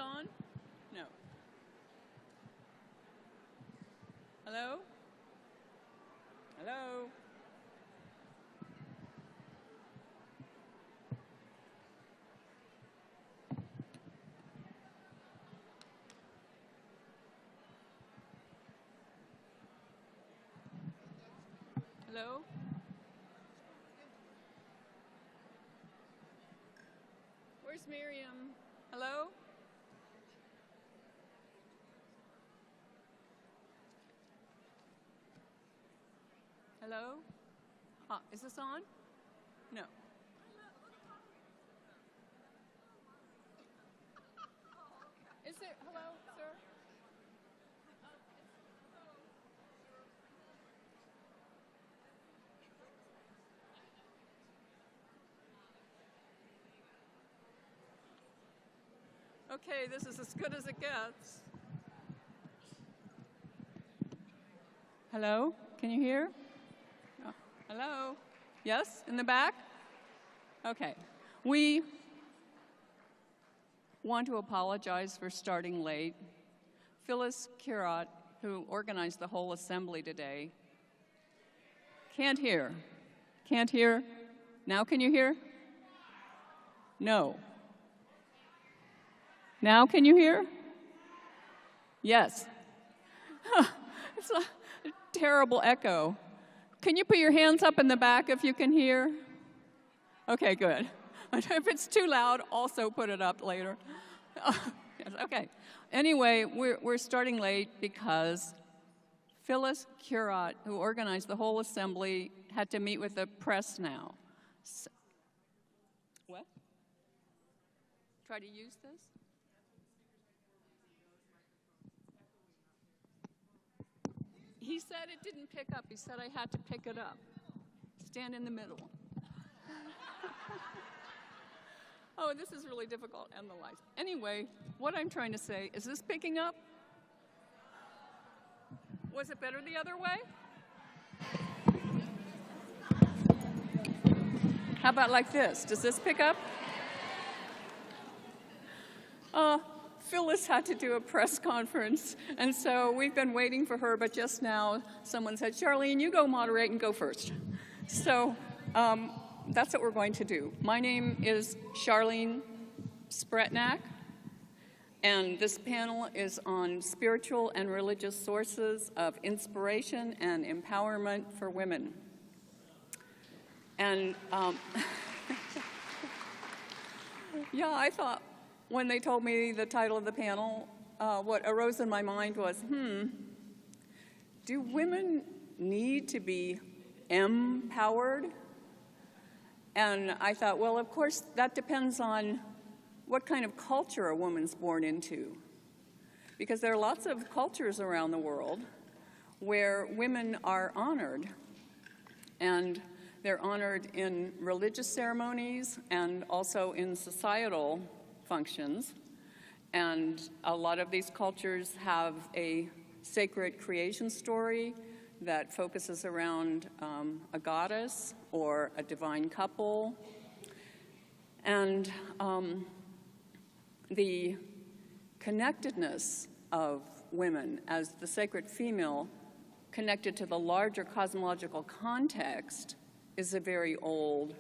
on? No. Hello? Hello? Hello? Where's Miriam? Hello? Hello? Is this on? No. Is there, hello, sir? Okay, this is as good as it gets. Hello? Can you hear? Oh, hello? Yes? In the back? Okay. We want to apologize for starting late. Phyllis Curat, who organized the whole assembly today, can't hear. Can't hear? Now can you hear? No. Now can you hear? Yes. It's a terrible echo. Can you put your hands up in the back if you can hear? Okay, good. If it's too loud, also put it up later. Yes, okay. Anyway, we're starting late because Phyllis Curat, who organized the whole assembly, had to meet with the press now. So, what? Try to use this? He said it didn't pick up. He said I had to pick it up. Stand in the middle. Oh, this is really difficult, and the lights. Anyway, what I'm trying to say, is this picking up? Was it better the other way? How about like this? Does this pick up? Phyllis had to do a press conference, and so we've been waiting for her, but just now someone said, Charlene, you go moderate and go first. So that's what we're going to do. My name is Charlene Spretnak, and this panel is on spiritual and religious sources of inspiration and empowerment for women. And yeah, I thought, when they told me the title of the panel, what arose in my mind was, do women need to be empowered? And I thought, well, of course, that depends on what kind of culture a woman's born into. Because there are lots of cultures around the world where women are honored. And they're honored in religious ceremonies and also in societal functions, and a lot of these cultures have a sacred creation story that focuses around a goddess or a divine couple, and the connectedness of women as the sacred female connected to the larger cosmological context is a very old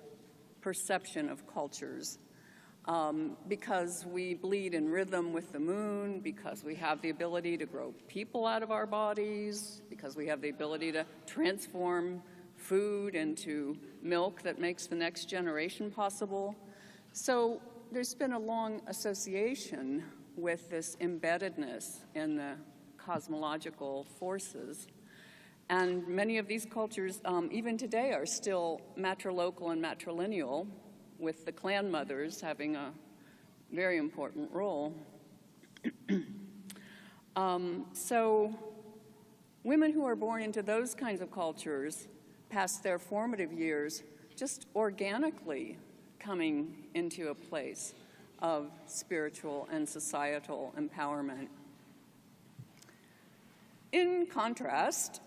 perception of cultures. Because we bleed in rhythm with the moon, because we have the ability to grow people out of our bodies, because we have the ability to transform food into milk that makes the next generation possible. So there's been a long association with this embeddedness in the cosmological forces. And many of these cultures, even today, are still matrilocal and matrilineal, with the clan mothers having a very important role. So women who are born into those kinds of cultures past their formative years just organically coming into a place of spiritual and societal empowerment. In contrast,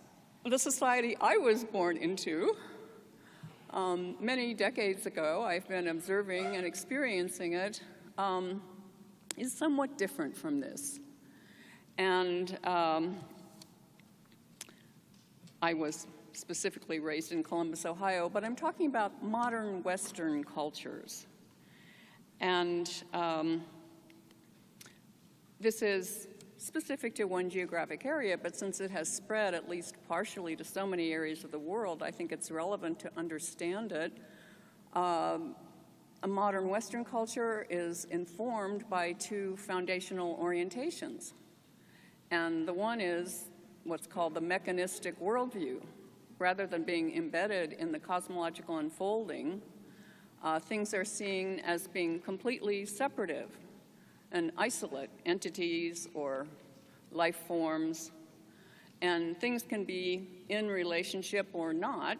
the society I was born into, many decades ago, I've been observing and experiencing it, is somewhat different from this. And I was specifically raised in Columbus, Ohio, but I'm talking about modern Western cultures. And this is specific to one geographic area, but since it has spread at least partially to so many areas of the world, I think it's relevant to understand it. A modern Western culture is informed by two foundational orientations. And the one is what's called the mechanistic worldview. Rather than being embedded in the cosmological unfolding, things are seen as being completely separative and isolate entities or life forms. And things can be in relationship or not,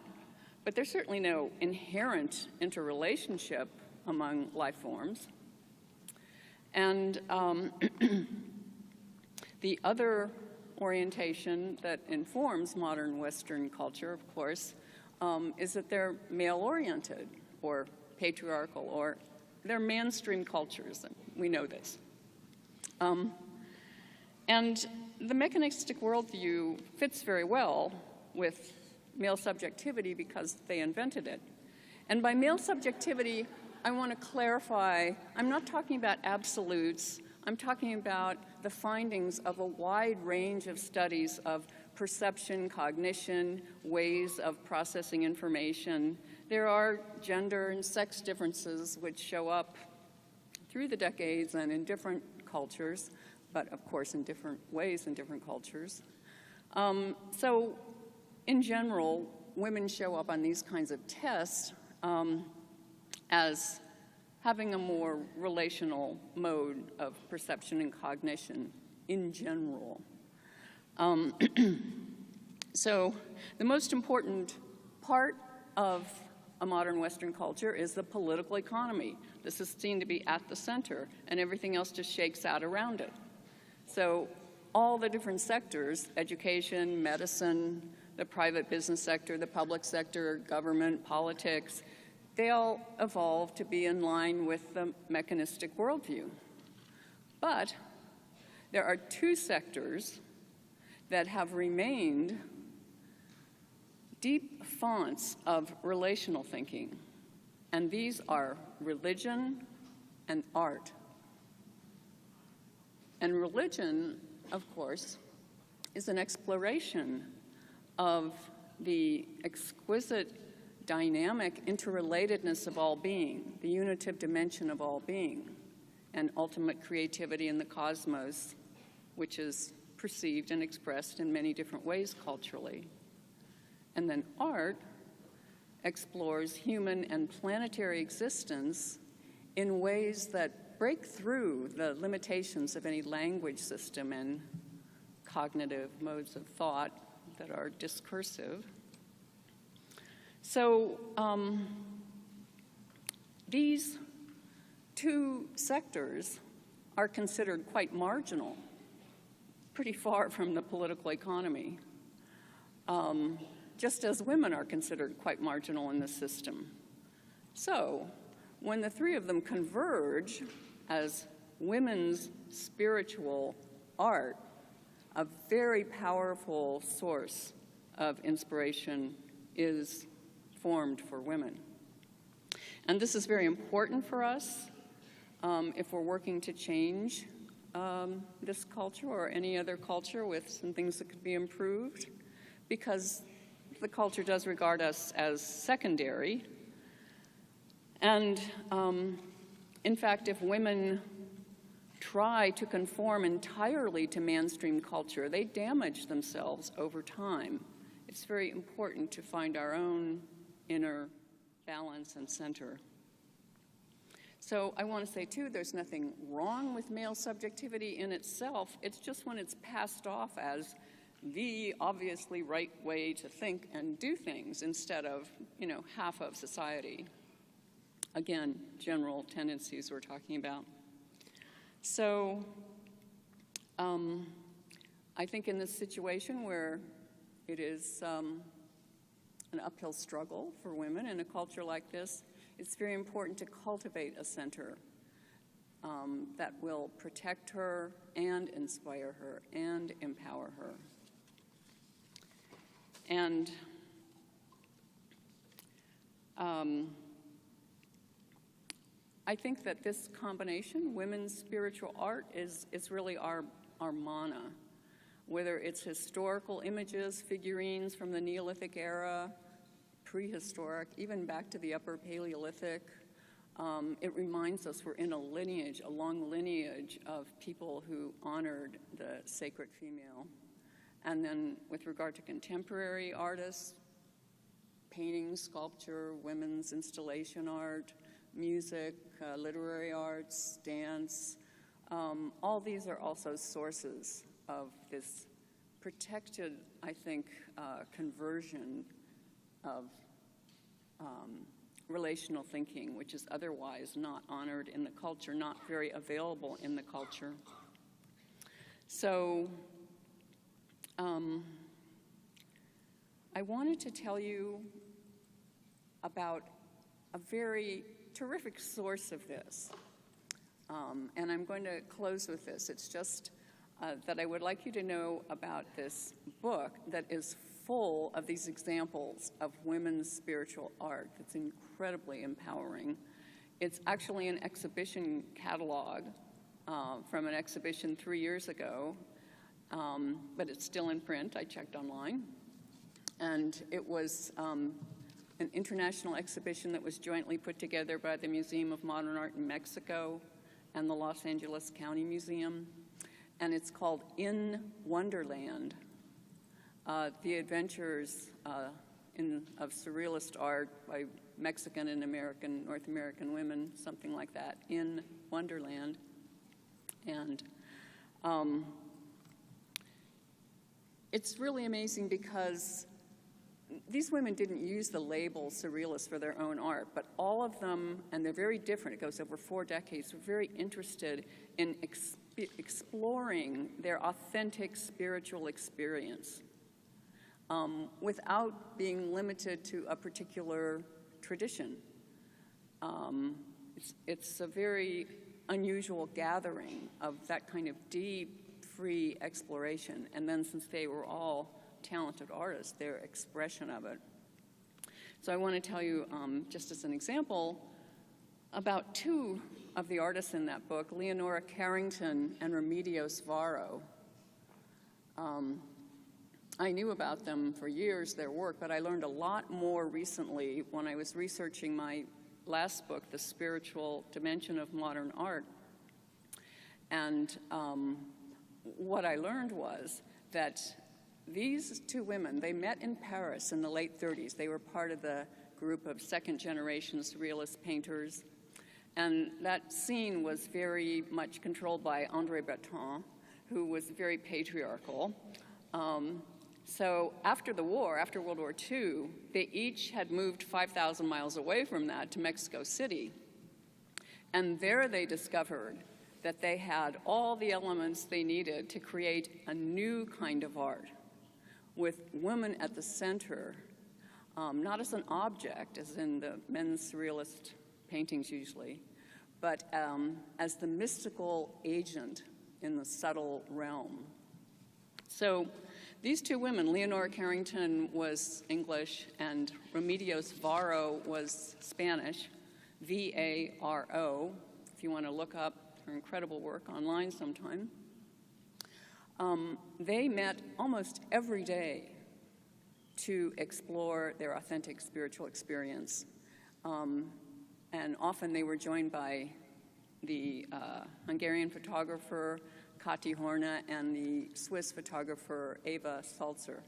but there's certainly no inherent interrelationship among life forms. And the other orientation that informs modern Western culture, of course, is that they're male-oriented or patriarchal, or they're mainstream cultures, and we know this. And the mechanistic worldview fits very well with male subjectivity because they invented it. And by male subjectivity, I want to clarify, I'm not talking about absolutes. I'm talking about the findings of a wide range of studies of perception, cognition, ways of processing information. There are gender and sex differences which show up through the decades and in different cultures, but of course in different ways in different cultures. So in general, women show up on these kinds of tests as having a more relational mode of perception and cognition in general. So the most important part of a modern Western culture is the political economy. This is seen to be at the center, and everything else just shakes out around it. So all the different sectors, education, medicine, the private business sector, the public sector, government, politics, they all evolved to be in line with the mechanistic worldview. But there are two sectors that have remained deep fonts of relational thinking, and these are religion and art. And religion, of course, is an exploration of the exquisite dynamic interrelatedness of all being, the unitive dimension of all being, and ultimate creativity in the cosmos, which is perceived and expressed in many different ways culturally. And then art explores human and planetary existence in ways that break through the limitations of any language system and cognitive modes of thought that are discursive. So these two sectors are considered quite marginal, pretty far from the political economy, just as women are considered quite marginal in the system. So when the three of them converge as women's spiritual art, a very powerful source of inspiration is formed for women. And this is very important for us if we're working to change this culture or any other culture with some things that could be improved, because the culture does regard us as secondary. And in fact, if women try to conform entirely to mainstream culture, they damage themselves over time. It's very important to find our own inner balance and center. So I want to say, too, there's nothing wrong with male subjectivity in itself. It's just when it's passed off as the obviously right way to think and do things instead of, half of society. Again, general tendencies we're talking about. So I think in this situation where it is an uphill struggle for women in a culture like this, it's very important to cultivate a center that will protect her and inspire her and empower her. And I think that this combination, women's spiritual art, is really our mana. Whether it's historical images, figurines from the Neolithic era, prehistoric, even back to the Upper Paleolithic, it reminds us we're in a lineage, a long lineage of people who honored the sacred female. And then with regard to contemporary artists, painting, sculpture, women's installation art, music, literary arts, dance, all these are also sources of this protected, I think, conversion of relational thinking, which is otherwise not honored in the culture, not very available in the culture. So I wanted to tell you about a very terrific source of this. And I'm going to close with this. It's just that I would like you to know about this book that is full of these examples of women's spiritual art that's incredibly empowering. It's actually an exhibition catalog from an exhibition 3 years ago, but it's still in print. I checked online. And it was an international exhibition that was jointly put together by the Museum of Modern Art in Mexico and the Los Angeles County Museum. And it's called In Wonderland, The Adventures of Surrealist Art by Mexican and North American women, something like that, In Wonderland. And it's really amazing because these women didn't use the label surrealist for their own art, but all of them, and they're very different, it goes over 4 decades, were very interested in exploring their authentic spiritual experience without being limited to a particular tradition. It's a very unusual gathering of that kind of deep, free exploration. And then since they were all talented artists, their expression of it. So I want to tell you, just as an example, about 2 of the artists in that book, Leanora Carrington and Remedios Varo. I knew about them for years, their work, but I learned a lot more recently when I was researching my last book, The Spiritual Dimension of Modern Art. And what I learned was that these 2 women, they met in Paris in the late 30s. They were part of the group of second-generation surrealist painters. And that scene was very much controlled by André Breton, who was very patriarchal. So after the war, after World War II, they each had moved 5,000 miles away from that to Mexico City. And there they discovered that they had all the elements they needed to create a new kind of art, with women at the center, not as an object, as in the men's surrealist paintings usually, but as the mystical agent in the subtle realm. So these 2 women, Leanora Carrington was English and Remedios Varo was Spanish, V-A-R-O, if you want to look up her incredible work online sometime. They met almost every day to explore their authentic spiritual experience. And often they were joined by the Hungarian photographer Kati Horna and the Swiss photographer Eva Salzer.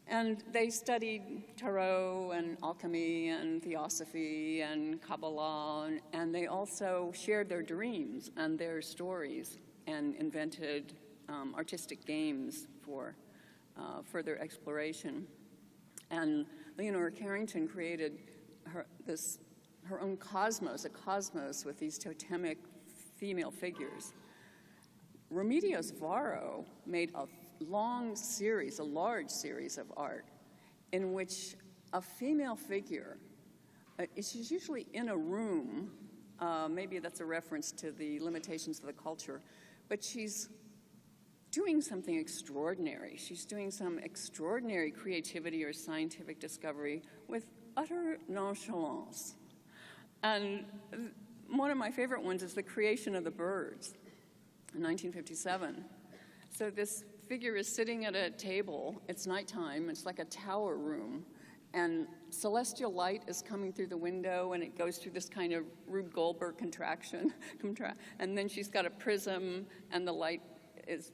And they studied tarot and alchemy and theosophy and Kabbalah, and they also shared their dreams and their stories and invented artistic games for further exploration. And Leanora Carrington created her own cosmos, a cosmos with these totemic female figures. Remedios Varo made a large series of art in which a female figure is usually in a room Maybe that's a reference to the limitations of the culture. But she's doing something extraordinary. She's doing some extraordinary creativity or scientific discovery with utter nonchalance. And one of my favorite ones is the creation of the birds in 1957. So this figure is sitting at a table. It's nighttime. It's like a tower room. And celestial light is coming through the window, and it goes through this kind of Rube Goldberg contraction. And then she's got a prism, and the light is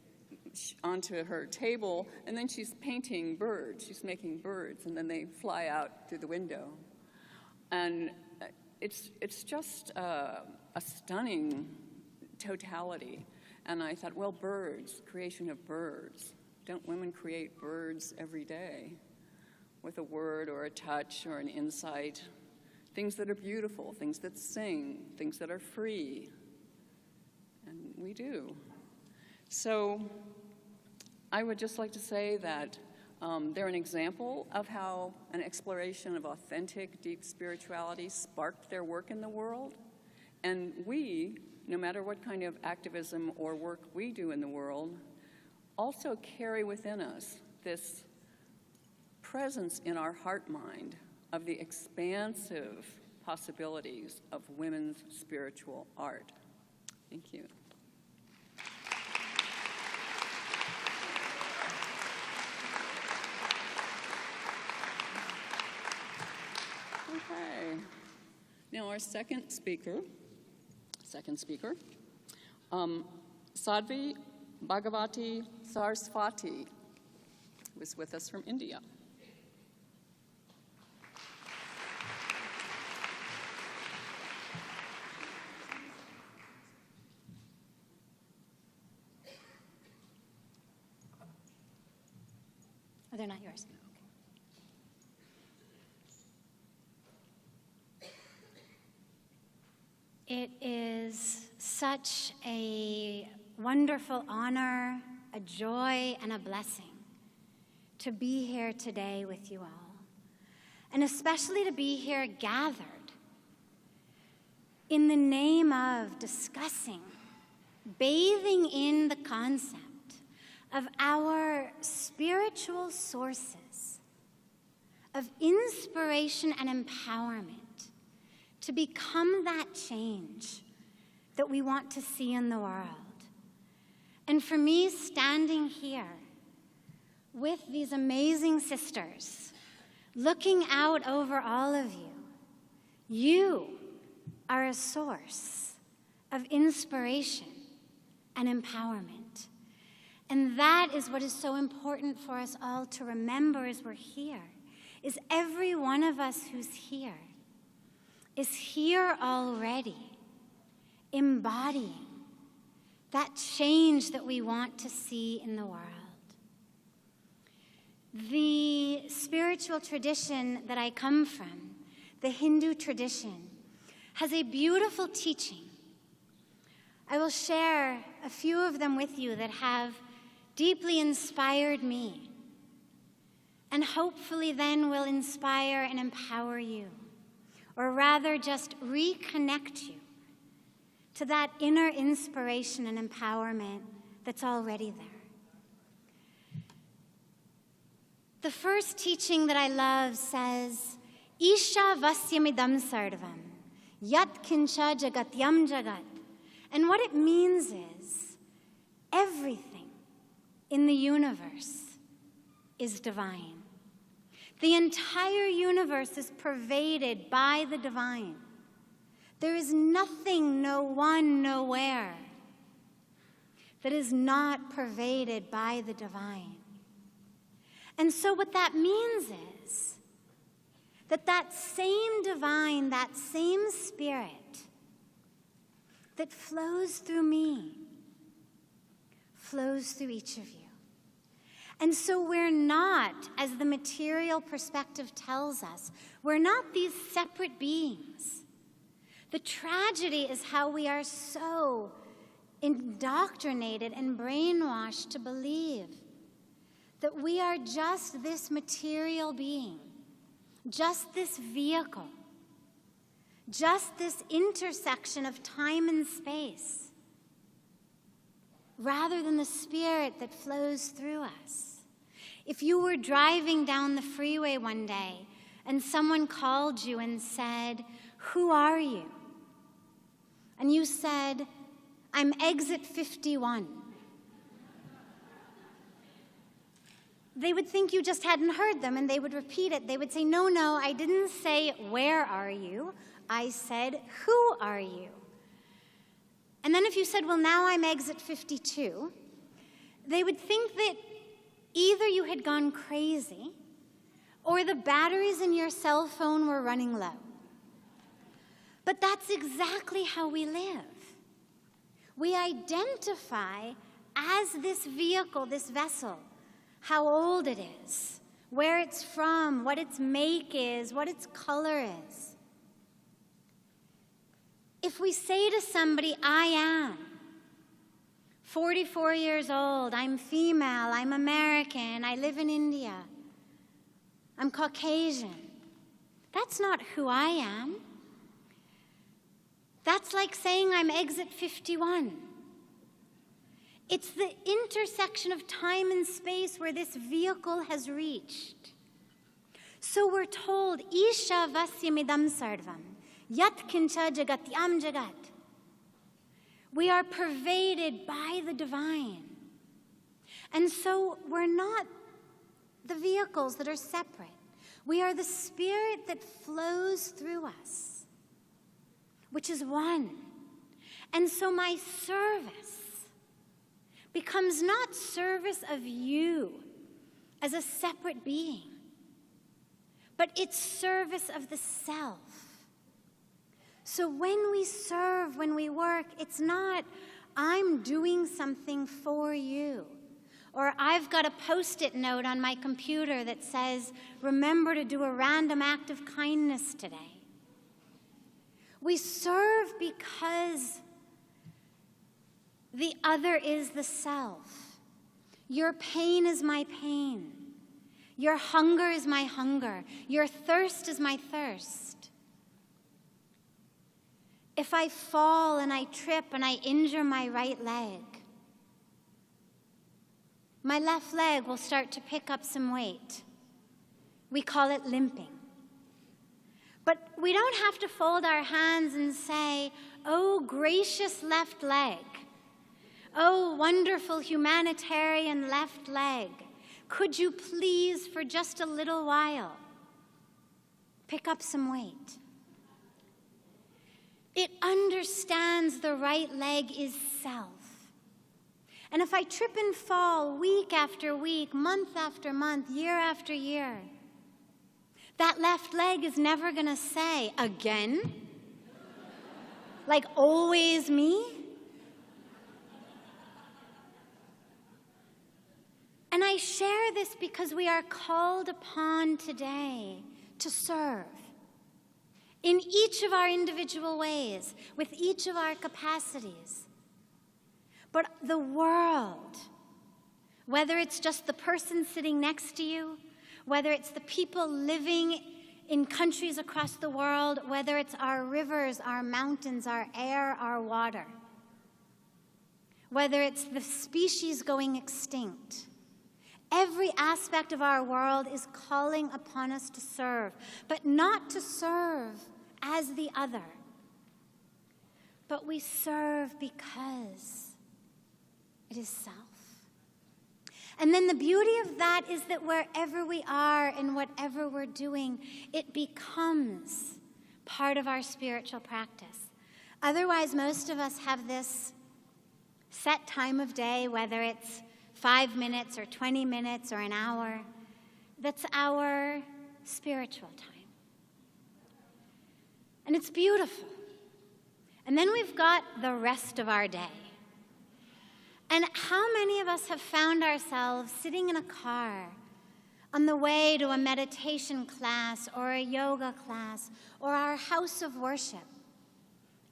onto her table, and then she's painting birds. She's making birds, and then they fly out through the window. And it's just a stunning totality. And I thought, well, birds, creation of birds. Don't women create birds every day with a word or a touch or an insight? Things that are beautiful, things that sing, things that are free. And we do. So I would just like to say that they're an example of how an exploration of authentic, deep spirituality sparked their work in the world. And we, no matter what kind of activism or work we do in the world, also carry within us this presence in our heart-mind of the expansive possibilities of women's spiritual art. Thank you. Okay. Now our second speaker, Sadhvi Bhagawati Sarswati, who is with us from India. Oh, they're not yours. It is such a wonderful honor, a joy, and a blessing to be here today with you all, and especially to be here gathered in the name of discussing, bathing in the concept of our spiritual sources of inspiration and empowerment to become that change that we want to see in the world. And for me, standing here with these amazing sisters, looking out over all of you, you are a source of inspiration and empowerment. And that is what is so important for us all to remember as we're here, is every one of us who's here is here already, embodying that change that we want to see in the world. The spiritual tradition that I come from, the Hindu tradition, has a beautiful teaching. I will share a few of them with you that have deeply inspired me, and hopefully then will inspire and empower you, or rather just reconnect you to that inner inspiration and empowerment that's already there. The first teaching that I love says, Isha vasyamidam sarvam, yat kincha jagatyam jagat. And what it means is, everything in the universe is divine. The entire universe is pervaded by the divine. There is nothing, no one, nowhere that is not pervaded by the divine. And so what that means is that that same divine, that same spirit that flows through me, flows through each of you. And so we're not, as the material perspective tells us, we're not these separate beings. The tragedy is how we are so indoctrinated and brainwashed to believe that we are just this material being, just this vehicle just this intersection of time and space, rather than the spirit that flows through us. If you were driving down the freeway one day and someone called you and said, "Who are you?" And you said, "I'm exit 51." They would think you just hadn't heard them, and they would repeat it. They would say, "No, no, I didn't say, 'Where are you?' I said, 'Who are you?'" And then if you said, "Well, now I'm exit 52, they would think that either you had gone crazy or the batteries in your cell phone were running low. But that's exactly how we live. We identify as this vehicle, this vessel, how old it is, where it's from, what its make is, what its color is. If we say to somebody, "I am 44 years old, I'm female, I'm American, I live in India, I'm Caucasian," that's not who I am. That's like saying I'm exit 51. It's the intersection of time and space where this vehicle has reached. So we're told, "Isha vasyamidam sarvam, yat kincha jagatyam jagat." We are pervaded by the divine. And so we're not the vehicles that are separate. We are the spirit that flows through us, which is one. And so my service becomes not service of you as a separate being, but it's service of the self. So when we serve, when we work, it's not, "I'm doing something for you," or "I've got a Post-it note on my computer that says, 'Remember to do a random act of kindness today.'" We serve because the other is the self. Your pain is my pain. Your hunger is my hunger. Your thirst is my thirst. If I fall and I trip and I injure my right leg, my left leg will start to pick up some weight. We call it limping. But we don't have to fold our hands and say, "Oh, gracious left leg. Oh, wonderful humanitarian left leg. Could you please, for just a little while, pick up some weight?" It understands the right leg is self. And if I trip and fall week after week, month after month, year after year, that left leg is never going to say, "Again? Like always me?" And I share this because we are called upon today to serve in each of our individual ways, with each of our capacities. But the world, whether it's just the person sitting next to you, whether it's the people living in countries across the world, whether it's our rivers, our mountains, our air, our water, whether it's the species going extinct, every aspect of our world is calling upon us to serve, but not to serve as the other, but we serve because it is self. And then the beauty of that is that wherever we are and whatever we're doing, it becomes part of our spiritual practice. Otherwise, most of us have this set time of day, whether it's 5 minutes or 20 minutes or an hour, that's our spiritual time. And it's beautiful. And then we've got the rest of our day. And how many of us have found ourselves sitting in a car on the way to a meditation class or a yoga class or our house of worship,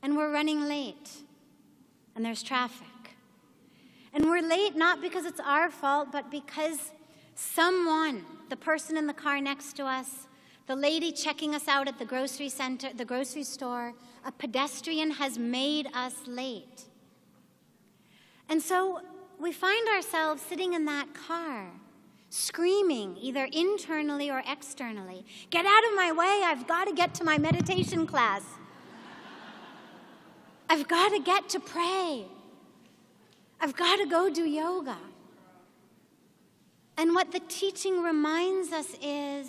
and we're running late, and there's traffic. And we're late not because it's our fault, but because someone, the person in the car next to us, the lady checking us out at the grocery store, a pedestrian has made us late. And so we find ourselves sitting in that car, screaming either internally or externally, "Get out of my way, I've got to get to my meditation class. I've got to get to pray. I've got to go do yoga." And what the teaching reminds us is,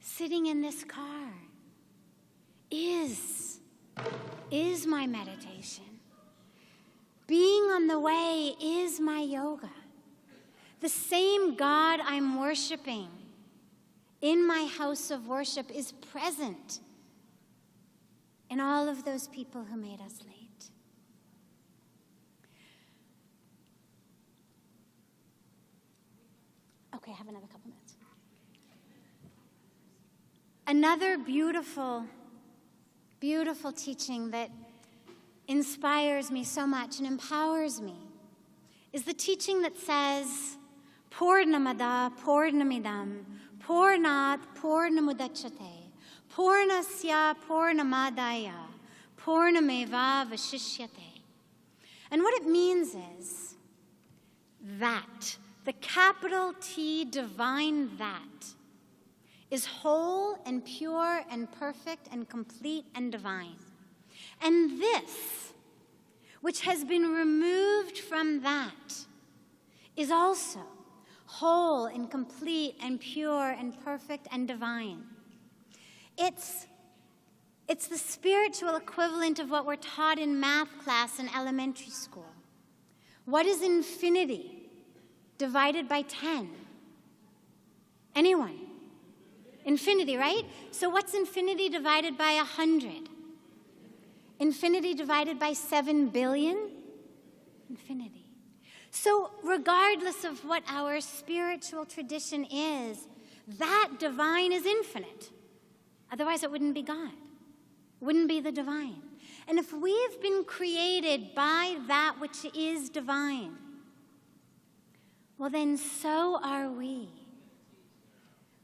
sitting in this car is my meditation. Being on the way is my yoga. The same God I'm worshiping in my house of worship is present in all of those people who made us late. Okay, I have another couple minutes. Another beautiful, beautiful teaching that inspires me so much and empowers me is the teaching that says, Purnamada Purnamidam Purnat Purnamudachyate Purnasya Purnamadaya Purnameva Vashishyate. And what it means is that, the capital T divine that, is whole and pure and perfect and complete and divine. And this, which has been removed from that, is also whole and complete and pure and perfect and divine. It's the spiritual equivalent of what we're taught in math class in elementary school. What is infinity divided by 10? Anyone? Infinity, right? So what's infinity divided by 100? Infinity divided by 7 billion? Infinity. So regardless of what our spiritual tradition is, that divine is infinite. Otherwise it wouldn't be God. It wouldn't be the divine. And if we've been created by that which is divine, well then so are we.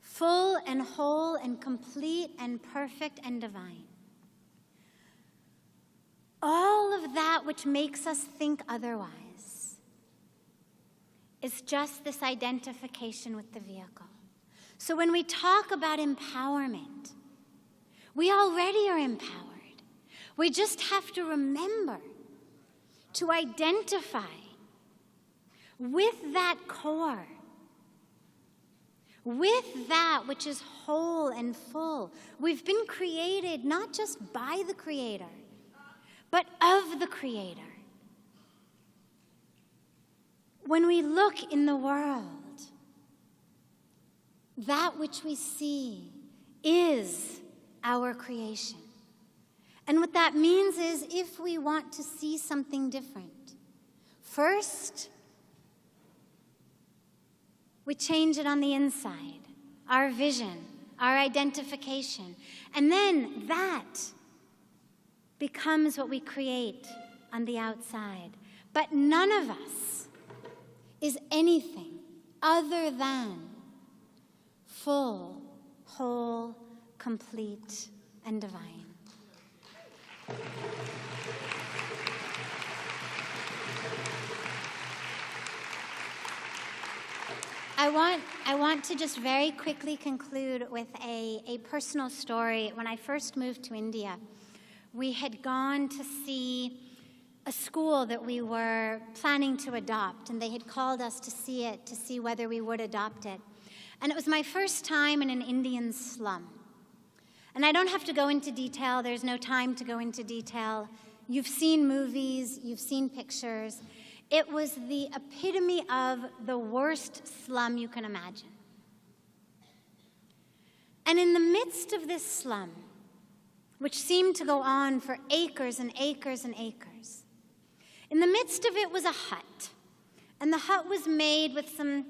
Full and whole and complete and perfect and divine. All of that which makes us think otherwise is just this identification with the vehicle. So when we talk about empowerment, we already are empowered. We just have to remember to identify with that core, with that which is whole and full. We've been created not just by the Creator, but of the Creator. When we look in the world, that which we see is our creation. And what that means is, if we want to see something different, first, we change it on the inside, our vision, our identification. And then that becomes what we create on the outside. But none of us is anything other than full, whole, complete, and divine. I want to just very quickly conclude with a personal story. When I first moved to India, we had gone to see a school that we were planning to adopt, and they had called us to see it, to see whether we would adopt it. And it was my first time in an Indian slum. And I don't have to go into detail. There's no time to go into detail. You've seen movies. You've seen pictures. It was the epitome of the worst slum you can imagine. And in the midst of this slum, which seemed to go on for acres and acres and acres, in the midst of it was a hut. And the hut was made with some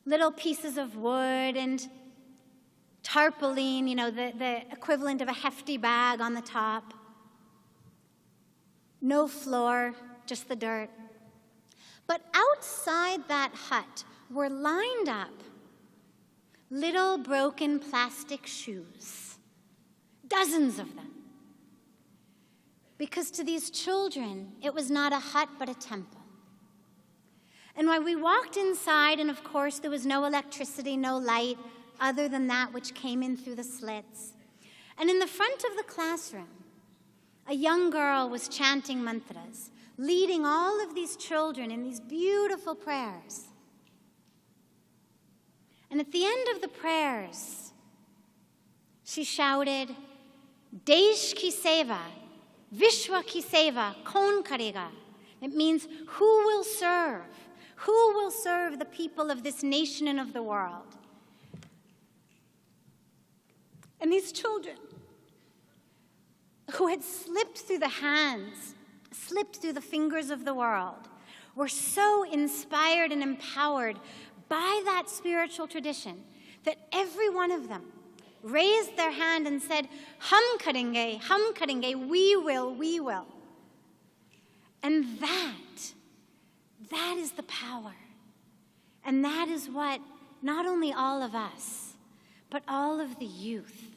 little pieces of wood and tarpaulin, the equivalent of a hefty bag on the top. No floor, just the dirt. But outside that hut were lined up little broken plastic shoes, dozens of them. Because to these children, it was not a hut but a temple. And when we walked inside, and of course there was no electricity, no light, other than that which came in through the slits. And in the front of the classroom, a young girl was chanting mantras, leading all of these children in these beautiful prayers. And at the end of the prayers, she shouted, Desh ki seva, Vishwa ki seva, kon karega. It means, who will serve? Who will serve the people of this nation and of the world? And these children, who had slipped through the hands, slipped through the fingers of the world, were so inspired and empowered by that spiritual tradition that every one of them raised their hand and said, hum karenge, we will, we will. And that is the power. And that is what not only all of us, but all of the youth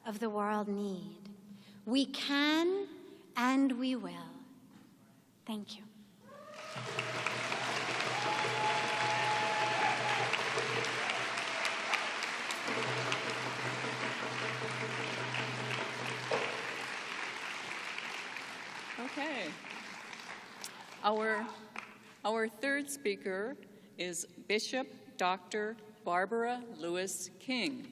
of the world need. We can and we will. Thank you. Okay. Our third speaker is Bishop Dr. Barbara Lewis King.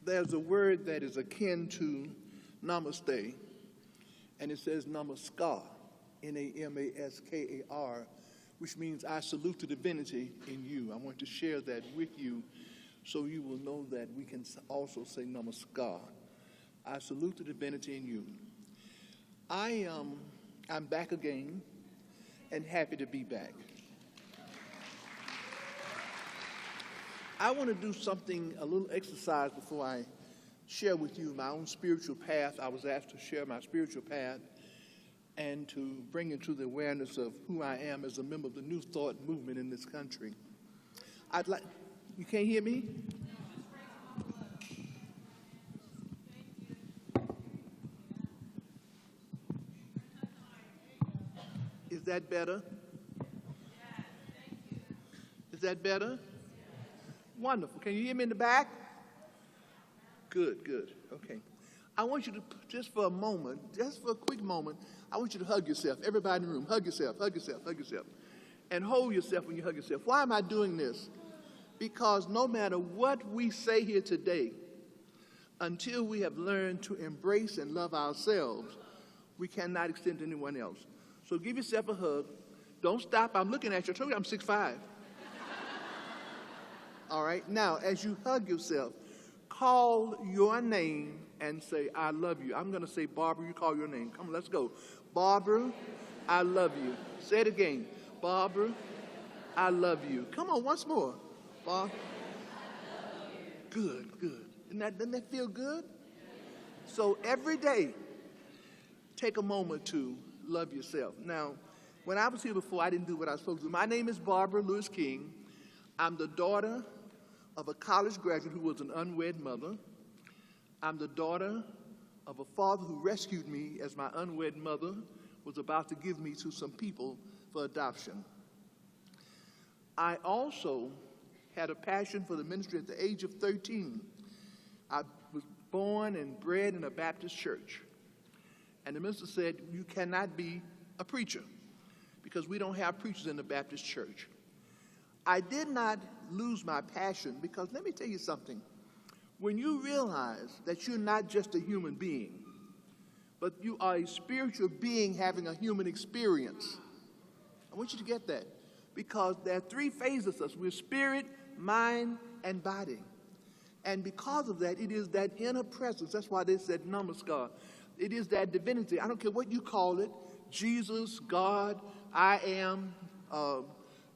There's a word that is akin to namaste, and it says namaskar, Namaskar, which means I salute the divinity in you. I want to share that with you so you will know that we can also say namaskar. I salute the divinity in you. I'm back again and happy to be back. I want to do something, a little exercise before I share with you my own spiritual path. I was asked to share my spiritual path and to bring into the awareness of who I am as a member of the New Thought movement in this country. You can't hear me? Is that better? Is that better? Wonderful. Can you hear me in the back? Good, good. Okay. I want you to, just for a moment, just for a quick moment, I want you to hug yourself. Everybody in the room, hug yourself, hug yourself, hug yourself. And hold yourself when you hug yourself. Why am I doing this? Because no matter what we say here today, until we have learned to embrace and love ourselves, we cannot extend to anyone else. So give yourself a hug. Don't stop. I'm looking at you. I told you I'm 6'5". All right? Now, as you hug yourself, call your name and say, I love you. I'm going to say, Barbara, you call your name. Come on, let's go. Barbara, I love you. Say it again. Barbara, I love you. Come on, once more. Barbara. Good, good. Doesn't that feel good? So every day, take a moment to love yourself. Now, when I was here before, I didn't do what I was supposed to do. My name is Barbara Lewis King. I'm the daughter of a college graduate who was an unwed mother. I'm the daughter of a father who rescued me as my unwed mother was about to give me to some people for adoption. I also had a passion for the ministry at the age of 13. I was born and bred in a Baptist church. And the minister said, you cannot be a preacher because we don't have preachers in the Baptist church. I did not lose my passion because let me tell you something. When you realize that you're not just a human being, but you are a spiritual being having a human experience, I want you to get that because there are three phases of us. We're spirit, mind, and body. And because of that, it is that inner presence. That's why they said namaskar. It is that divinity. I don't care what you call it, Jesus, God, I am,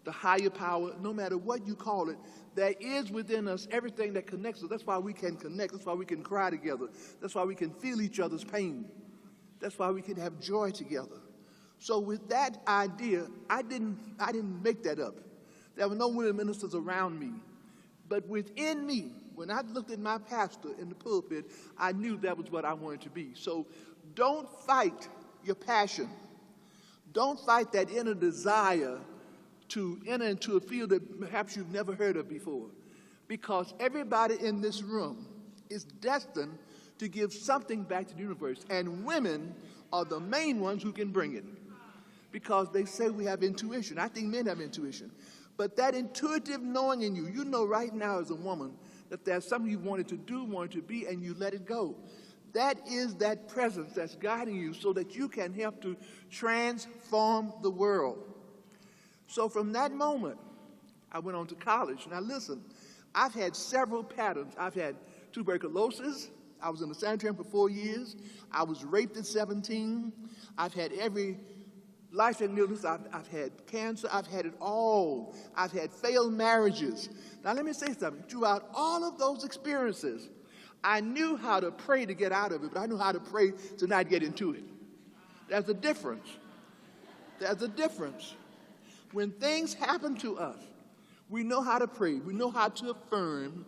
the higher power, no matter what you call it, there is within us everything that connects us. That's why we can connect. That's why we can cry together. That's why we can feel each other's pain. That's why we can have joy together. So with that idea, I didn't make that up. There were no women ministers around me. But within me, when I looked at my pastor in the pulpit, I knew that was what I wanted to be. So don't fight your passion. Don't fight that inner desire to enter into a field that perhaps you've never heard of before. Because everybody in this room is destined to give something back to the universe. And women are the main ones who can bring it. Because they say we have intuition. I think men have intuition. But that intuitive knowing in you, you know right now as a woman that there's something you wanted to do, wanted to be, and you let it go. That is that presence that's guiding you so that you can help to transform the world. So from that moment, I went on to college. Now listen, I've had several patterns. I've had tuberculosis. I was in the sanitarium for 4 years. I was raped at 17. I've had every life-threatening illness. I've had cancer. I've had it all. I've had failed marriages. Now let me say something. Throughout all of those experiences, I knew how to pray to get out of it, but I knew how to pray to not get into it. There's a difference. There's a difference. When things happen to us, we know how to pray. We know how to affirm,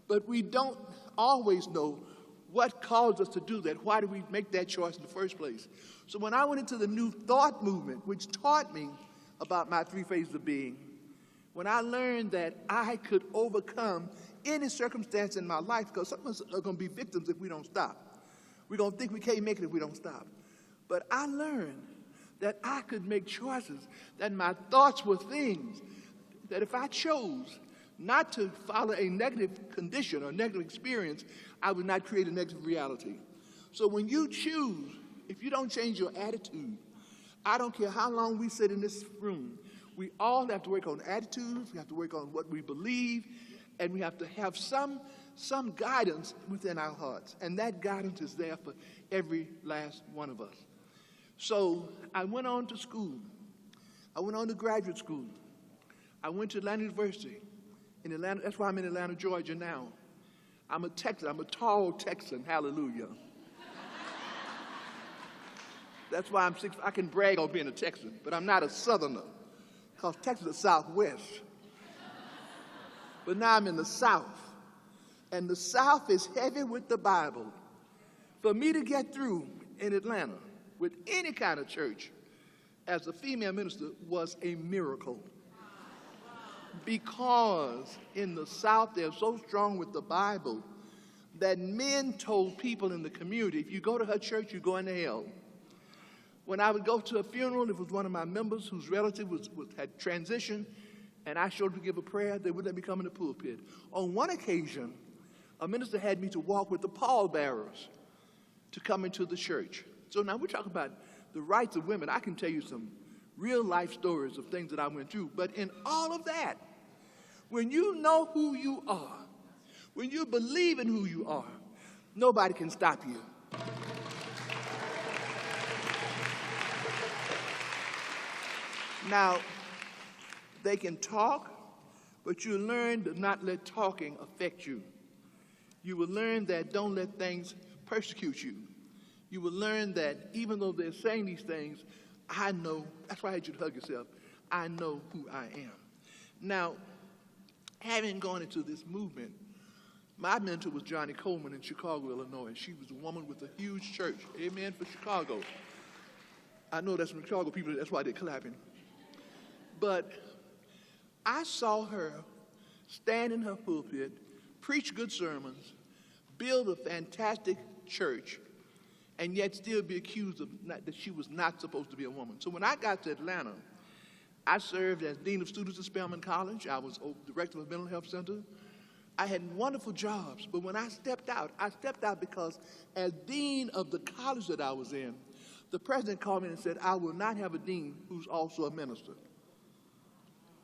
but we don't always know what caused us to do that. Why did we make that choice in the first place? So when I went into the New Thought movement, which taught me about my three phases of being, when I learned that I could overcome any circumstance in my life, because some of us are going to be victims if we don't stop. We're going to think we can't make it if we don't stop. But I learned that I could make choices, that my thoughts were things, that if I chose not to follow a negative condition or negative experience, I would not create a negative reality. So when you choose, if you don't change your attitude, I don't care how long we sit in this room, we all have to work on attitudes, we have to work on what we believe, and we have to have some guidance within our hearts. And that guidance is there for every last one of us. So I went on to school. I went on to graduate school. I went to Atlanta University in Atlanta. That's why I'm in Atlanta, Georgia now. I'm a Texan. I'm a tall Texan. Hallelujah. That's why I can brag on being a Texan, but I'm not a Southerner, because Texas is Southwest. But now I'm in the South, and the South is heavy with the Bible. For me to get through in Atlanta with any kind of church as a female minister was a miracle. Because in the South, they're so strong with the Bible that men told people in the community, if you go to her church, you're going to hell. When I would go to a funeral, it was one of my members whose relative had transitioned, and I showed to give a prayer, they would let me come in the pulpit. On one occasion, a minister had me to walk with the pallbearers to come into the church. So now we're talking about the rights of women. I can tell you some real life stories of things that I went through. But in all of that, when you know who you are, when you believe in who you are, nobody can stop you. Now, they can talk, but you learn to not let talking affect you. You will learn that don't let things persecute you. You will learn that even though they're saying these things, I know, that's why I had you to hug yourself, I know who I am. Now, having gone into this movement, my mentor was Johnny Coleman in Chicago, Illinois. She was a woman with a huge church. Amen for Chicago. I know that's from Chicago people, that's why they're clapping. But I saw her stand in her pulpit, preach good sermons, build a fantastic church, and yet still be accused of that she was not supposed to be a woman. So when I got to Atlanta, I served as Dean of Students at Spelman College. I was Director of a Mental Health Center. I had wonderful jobs, but when I stepped out because as Dean of the college that I was in, the president called me and said, I will not have a dean who's also a minister.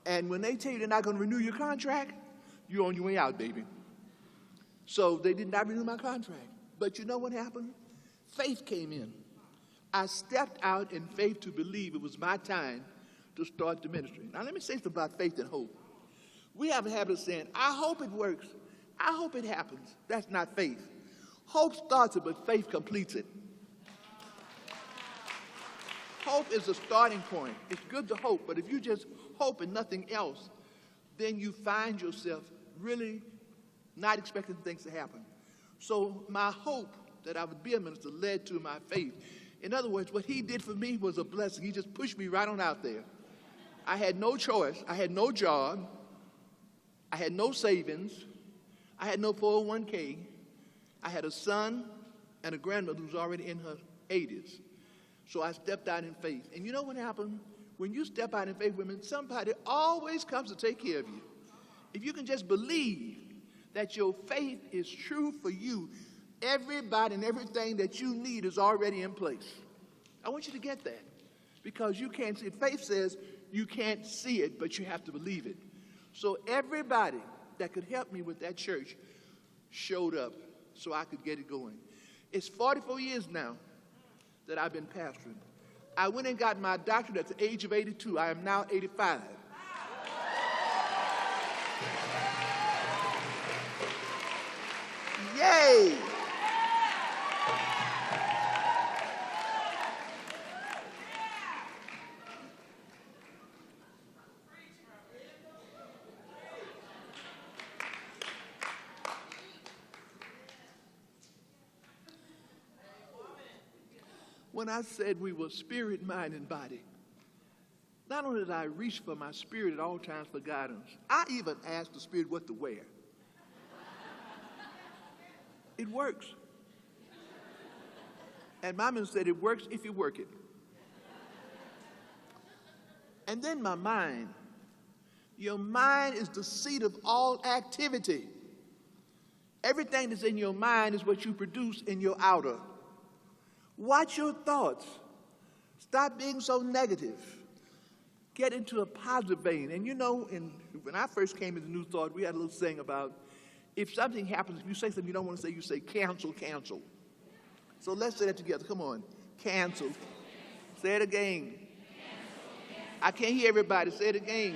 And when they tell you they're not going to renew your contract, you're on your way out, baby. So they did not renew my contract. But you know what happened? Faith came in. I stepped out in faith to believe it was my time to start the ministry. Now let me say something about faith and hope. We have a habit of saying, I hope it works. I hope it happens. That's not faith. Hope starts it, but faith completes it. Hope is a starting point. It's good to hope, but if you just hope and nothing else, then you find yourself really not expecting things to happen. So my hope that I would be a minister led to my faith. In other words, what he did for me was a blessing. He just pushed me right on out there. I had no choice. I had no job. I had no savings. I had no 401k. I had a son and a grandmother who's already in her 80s. So I stepped out in faith. And you know what happened? When you step out in faith, women, somebody always comes to take care of you. If you can just believe that your faith is true for you, everybody and everything that you need is already in place. I want you to get that, because you can't see it. Faith says you can't see it, but you have to believe it. So everybody that could help me with that church showed up so I could get it going. It's 44 years now that I've been pastoring. I went and got my doctorate at the age of 82. I am now 85. Yay! When I said we were spirit, mind, and body, not only did I reach for my spirit at all times for guidance, I even asked the spirit what to wear. It works. And my man said it works if you work it. And then my mind. Your mind is the seat of all activity. Everything that's in your mind is what you produce in your outer. Watch your thoughts. Stop being so negative. Get into a positive vein. And you know, when I first came into New Thought, we had a little saying about if something happens, if you say something you don't want to say, you say cancel, cancel. So let's say that together. Come on. Cancel. Say it again. I can't hear everybody. Say it again.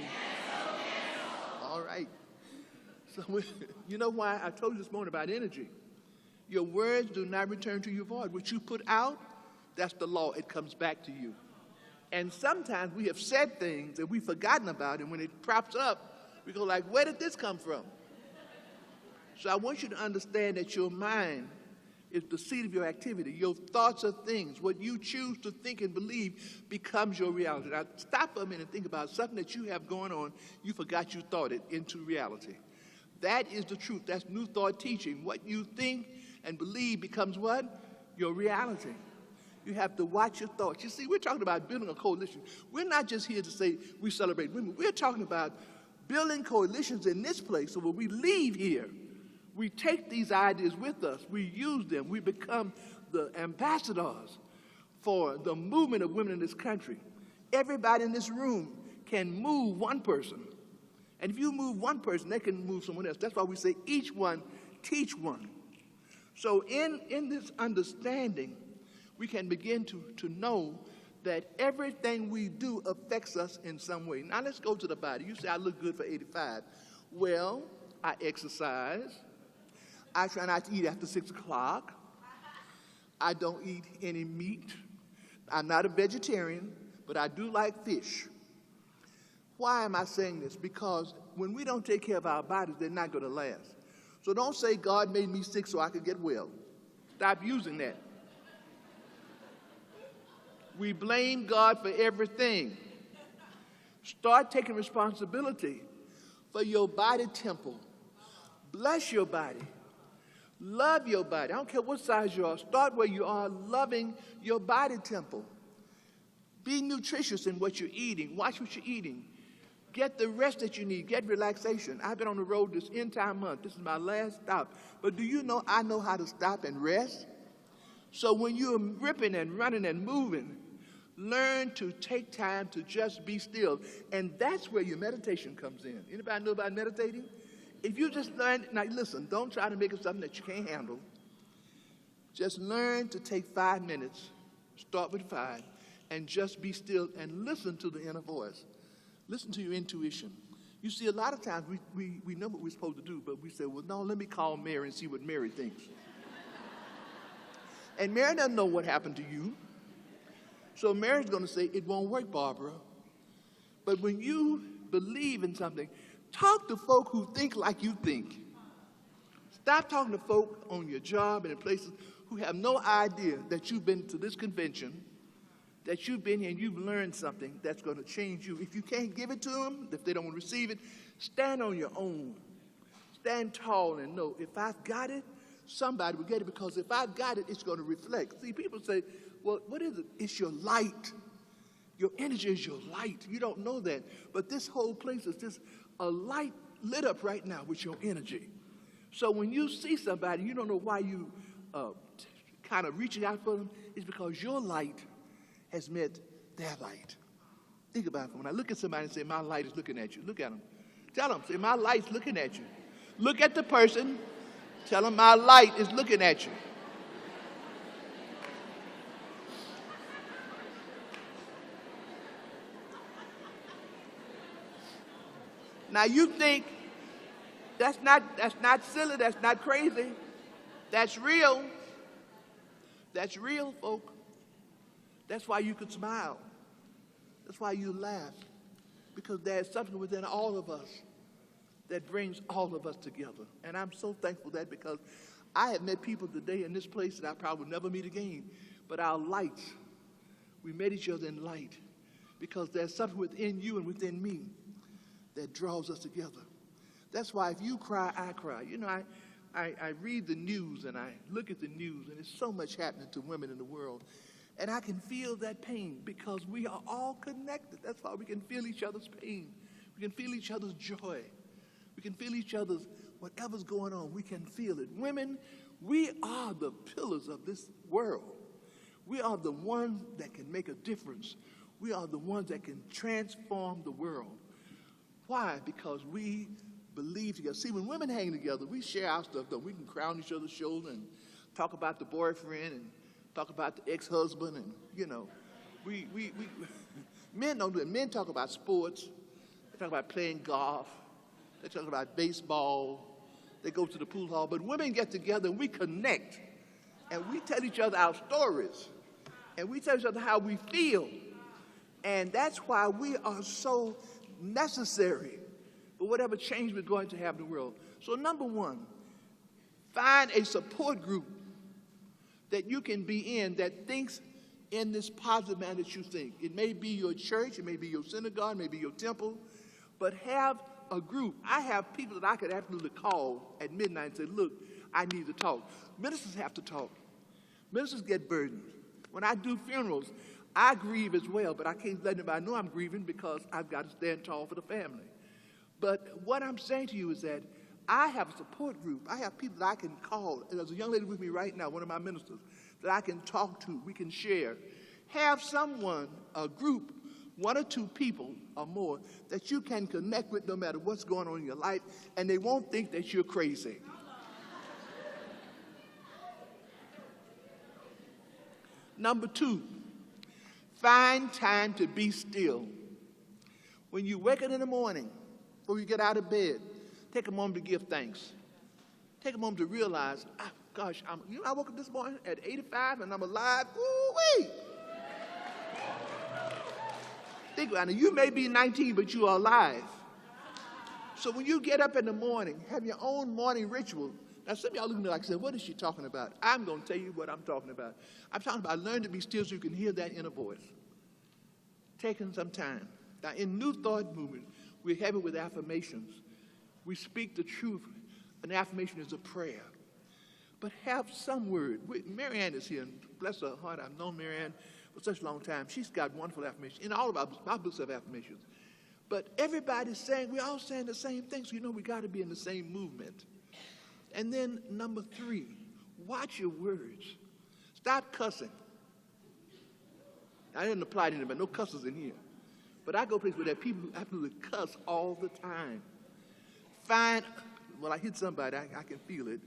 All right. So you know why I told you this morning about energy. Your words do not return to you void. What you put out, that's the law. It comes back to you. And sometimes we have said things that we've forgotten about, and when it props up, we go like, where did this come from? So I want you to understand that your mind is the seat of your activity. Your thoughts are things. What you choose to think and believe becomes your reality. Now, stop a minute and think about something that you have going on. You forgot you thought it into reality. That is the truth. That's New Thought teaching. What you think and believe becomes what? Your reality. You have to watch your thoughts. You see, we're talking about building a coalition. We're not just here to say we celebrate women. We're talking about building coalitions in this place so when we leave here, we take these ideas with us. We use them. We become the ambassadors for the movement of women in this country. Everybody in this room can move one person. And if you move one person, they can move someone else. That's why we say each one teach one. So in this understanding, we can begin to know that everything we do affects us in some way. Now let's go to the body. You say, I look good for 85. Well, I exercise. I try not to eat after 6 o'clock. I don't eat any meat. I'm not a vegetarian, but I do like fish. Why am I saying this? Because when we don't take care of our bodies, they're not going to last. So don't say God made me sick so I could get well. Stop using that. We blame God for everything. Start taking responsibility for your body temple. Bless your body. Love your body. I don't care what size you are. Start where you are, loving your body temple. Be nutritious in what you're eating. Watch what you're eating. Get the rest that you need. Get relaxation. I've been on the road this entire month. This is my last stop. But do you know I know how to stop and rest? So when you're ripping and running and moving, learn to take time to just be still. And that's where your meditation comes in. Anybody know about meditating? If you just learn, now listen, don't try to make it something that you can't handle. Just learn to take 5 minutes, start with 5, and just be still and listen to the inner voice. Listen to your intuition. You see, a lot of times we know what we're supposed to do, but we say, well, no, let me call Mary and see what Mary thinks. And Mary doesn't know what happened to you. So Mary's going to say, it won't work, Barbara. But when you believe in something, talk to folk who think like you think. Stop talking to folk on your job and in places who have no idea that you've been to this convention, that you've been here and you've learned something that's going to change you. If you can't give it to them, if they don't want to receive it, stand on your own. Stand tall and know, if I've got it, somebody will get it, because if I've got it, it's going to reflect. See, people say, well, what is it? It's your light. Your energy is your light. You don't know that. But this whole place is just a light lit up right now with your energy. So when you see somebody, you don't know why you kind of reaching out for them. It's because your light has met their light. Think about it. When I look at somebody and say, my light is looking at you, look at them. Tell them, say, my light's looking at you. Look at the person. Tell them, my light is looking at you. Now you think that's not silly, that's not crazy. That's real. That's real, folk. That's why you could smile. That's why you laugh. Because there's something within all of us that brings all of us together. And I'm so thankful that, because I have met people today in this place that I probably will never meet again. But our lights, we met each other in light. Because there's something within you and within me that draws us together. That's why if you cry, I cry. You know, I read the news and I look at the news, and there's so much happening to women in the world. And I can feel that pain, because we are all connected. That's why we can feel each other's pain. We can feel each other's joy. We can feel each other's, whatever's going on, we can feel it. Women, we are the pillars of this world. We are the ones that can make a difference. We are the ones that can transform the world. Why? Because we believe together. See, when women hang together, we share our stuff, though. We can crown each other's shoulder and talk about the boyfriend and talk about the ex-husband, and, you know, men don't do it. Men talk about sports. They talk about playing golf. They talk about baseball. They go to the pool hall. But women get together and we connect, and we tell each other our stories, and we tell each other how we feel. And that's why we are so necessary for whatever change we're going to have in the world. So number one, find a support group that you can be in that thinks in this positive manner that you think. It may be your church, it may be your synagogue, it may be your temple, but have a group. I have people that I could absolutely call at midnight and say, look, I need to talk. Ministers have to talk. Ministers get burdened. When I do funerals, I grieve as well, but I can't let anybody know I'm grieving, because I've got to stand tall for the family. But what I'm saying to you is that I have a support group. I have people that I can call. And there's a young lady with me right now, one of my ministers, that I can talk to. We can share. Have someone, a group, one or two people or more, that you can connect with no matter what's going on in your life, and they won't think that you're crazy. Number two, find time to be still. When you wake up in the morning, before you get out of bed, take a moment to give thanks. Take a moment to realize, gosh, I woke up this morning at 85 and I'm alive. Woo-wee! Think about it. You may be 19, but you are alive. So when you get up in the morning, have your own morning ritual. Now, some of y'all looking at me like, what is she talking about? I'm going to tell you what I'm talking about. I'm talking about learn to be still so you can hear that inner voice. Taking some time. Now, in New Thought Movement, we have it with affirmations. We speak the truth. An affirmation is a prayer. But have some word. Marianne is here, and bless her heart, I've known Marianne for such a long time. She's got wonderful affirmations. In all of our books have affirmations. But everybody's saying, we're all saying the same thing, so you know we got to be in the same movement. And then number three, watch your words. Stop cussing. I didn't apply to anybody, no cussers in here. But I go places where there are people who absolutely cuss all the time. Well, I hit somebody, I can feel it.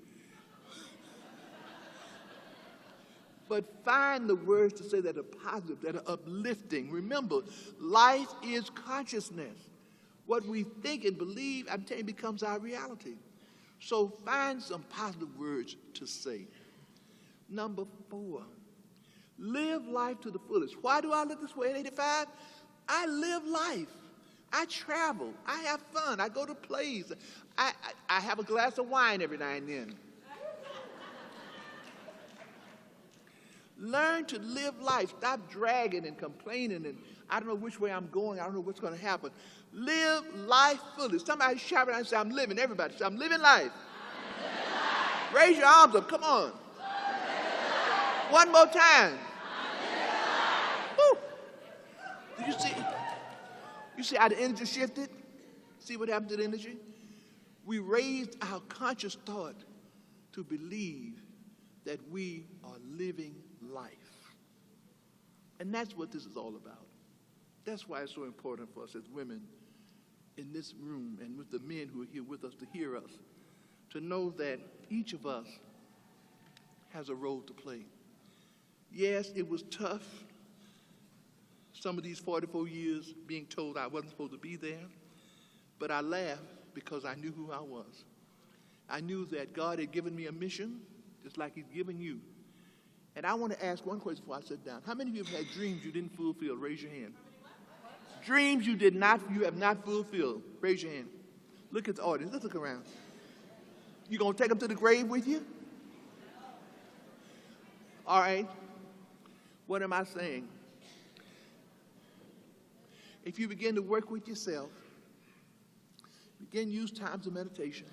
But find the words to say that are positive, that are uplifting. Remember, life is consciousness. What we think and believe, I'm telling you, becomes our reality. So find some positive words to say. Number four, Live life to the fullest. Why do I live this way at 85? I live life. I travel. I have fun. I go to plays. I have a glass of wine every now and then. Learn to live life. Stop dragging and complaining and I don't know which way I'm going. I don't know what's going to happen. Live life fully. Somebody shout out and say, I'm living. Everybody say, I'm living life. I'm living life. Raise your arms up. Come on. One more time. Woo. Did you see? You see how the energy shifted? See what happened to the energy? We raised our conscious thought to believe that we are living life. And that's what this is all about. That's why it's so important for us as women in this room and with the men who are here with us to hear us, to know that each of us has a role to play. Yes, it was tough, some of these 44 years being told I wasn't supposed to be there, but I laughed because I knew who I was. I knew that God had given me a mission, just like he's given you. And I want to ask one question before I sit down. How many of you have had dreams you didn't fulfill? Raise your hand. Dreams you have not fulfilled. Raise your hand. Look at the audience. Let's look around. You gonna take them to the grave with you? All right. What am I saying? If you begin to work with yourself, begin to use times of meditation,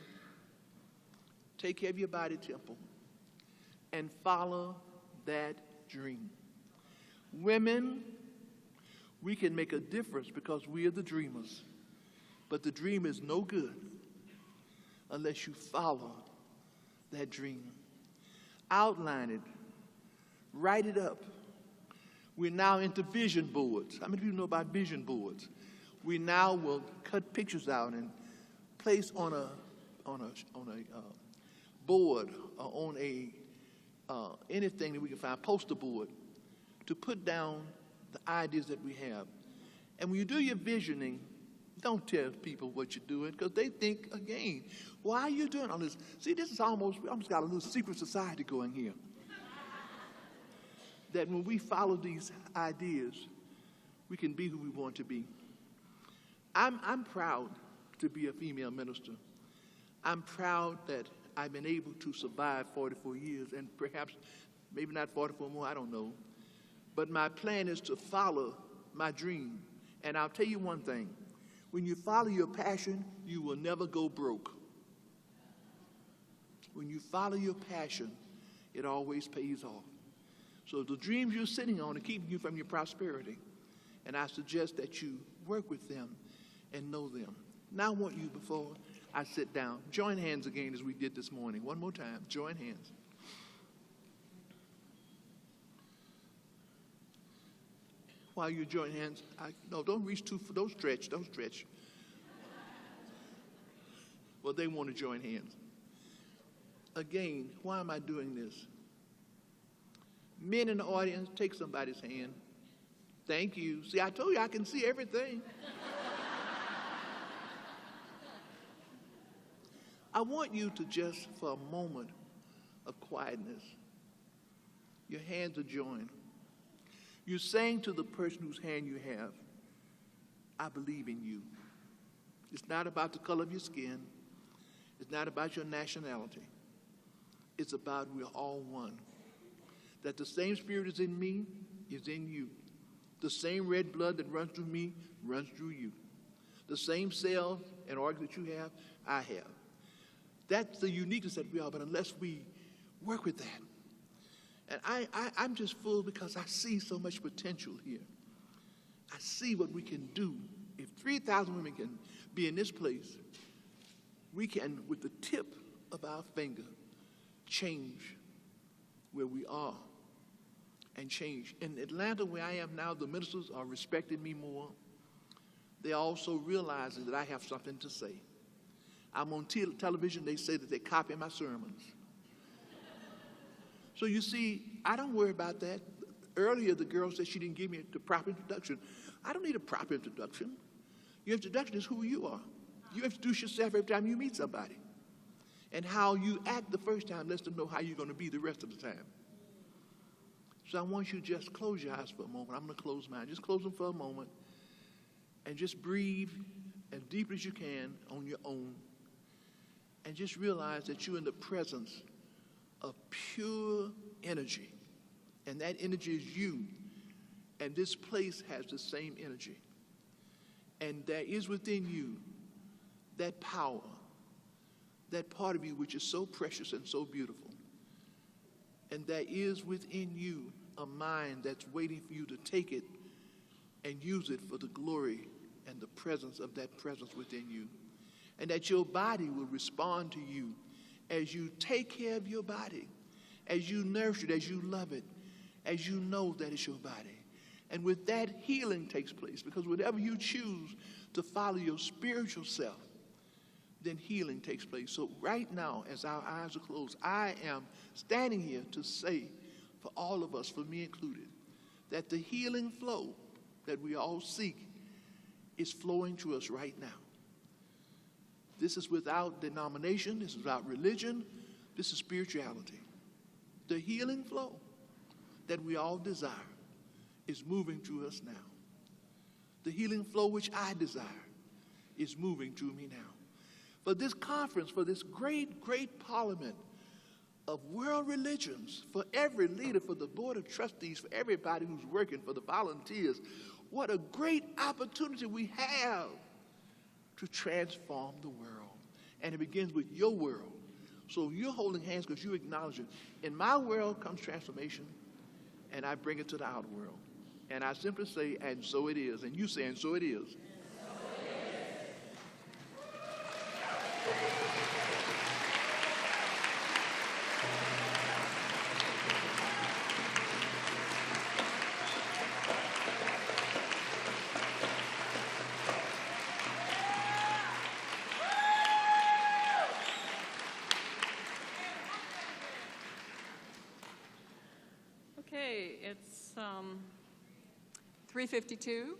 take care of your body temple, and follow that dream. Women, we can make a difference because we are the dreamers. But the dream is no good unless you follow that dream. Outline it. Write it up. We're now into vision boards. How many people know about vision boards? We now will cut pictures out and place on a board or on a anything that we can find, poster board, to put down the ideas that we have. And when you do your visioning, don't tell people what you're doing because they think, again, why are you doing all this? See, we almost got a little secret society going here. That when we follow these ideas, we can be who we want to be. I'm proud to be a female minister. I'm proud that I've been able to survive 44 years and perhaps maybe not 44 more, I don't know. But my plan is to follow my dream. And I'll tell you one thing. When you follow your passion, you will never go broke. When you follow your passion, it always pays off. So the dreams you're sitting on are keeping you from your prosperity. And I suggest that you work with them and know them. Now I want you, before I sit down, join hands again as we did this morning. One more time, join hands. While you join hands, no, don't reach too far, don't stretch. Well, they want to join hands. Again, why am I doing this? Men in the audience, take somebody's hand. Thank you. See, I told you I can see everything. I want you to just, for a moment of quietness, your hands are joined. You're saying to the person whose hand you have, I believe in you. It's not about the color of your skin. It's not about your nationality. It's about we're all one. That the same spirit is in me, is in you. The same red blood that runs through me runs through you. The same cells and organs that you have, I have. That's the uniqueness that we are, but unless we work with that. And I'm just full because I see so much potential here. I see what we can do. If 3,000 women can be in this place, we can, with the tip of our finger, change where we are and change. In Atlanta, where I am now, the ministers are respecting me more. They're also realizing that I have something to say. I'm on television, they say that they copy my sermons. So you see, I don't worry about that. Earlier, the girl said she didn't give me the proper introduction. I don't need a proper introduction. Your introduction is who you are. You introduce yourself every time you meet somebody. And how you act the first time lets them know how you're going to be the rest of the time. So I want you to just close your eyes for a moment. I'm going to close mine. Just close them for a moment and just breathe as deep as you can on your own. And just realize that you're in the presence of pure energy. And that energy is you. And this place has the same energy. And there is within you that power, that part of you which is so precious and so beautiful. And there is within you a mind that's waiting for you to take it and use it for the glory and the presence of that presence within you. And that your body will respond to you as you take care of your body, as you nurture it, as you love it, as you know that it's your body. And with that, healing takes place, because whatever you choose to follow your spiritual self, then healing takes place. So right now, as our eyes are closed, I am standing here to say for all of us, for me included, that the healing flow that we all seek is flowing to us right now. This is without denomination. This is without religion. This is spirituality. The healing flow that we all desire is moving to us now. The healing flow which I desire is moving to me now. For this conference, for this great, great parliament of world religions, for every leader, for the board of trustees, for everybody who's working, for the volunteers, what a great opportunity we have to transform the world. And it begins with your world. So you're holding hands because you acknowledge it. In my world comes transformation, and I bring it to the outer world. And I simply say, and so it is. And you say, and so it is. Okay, it's 3:52.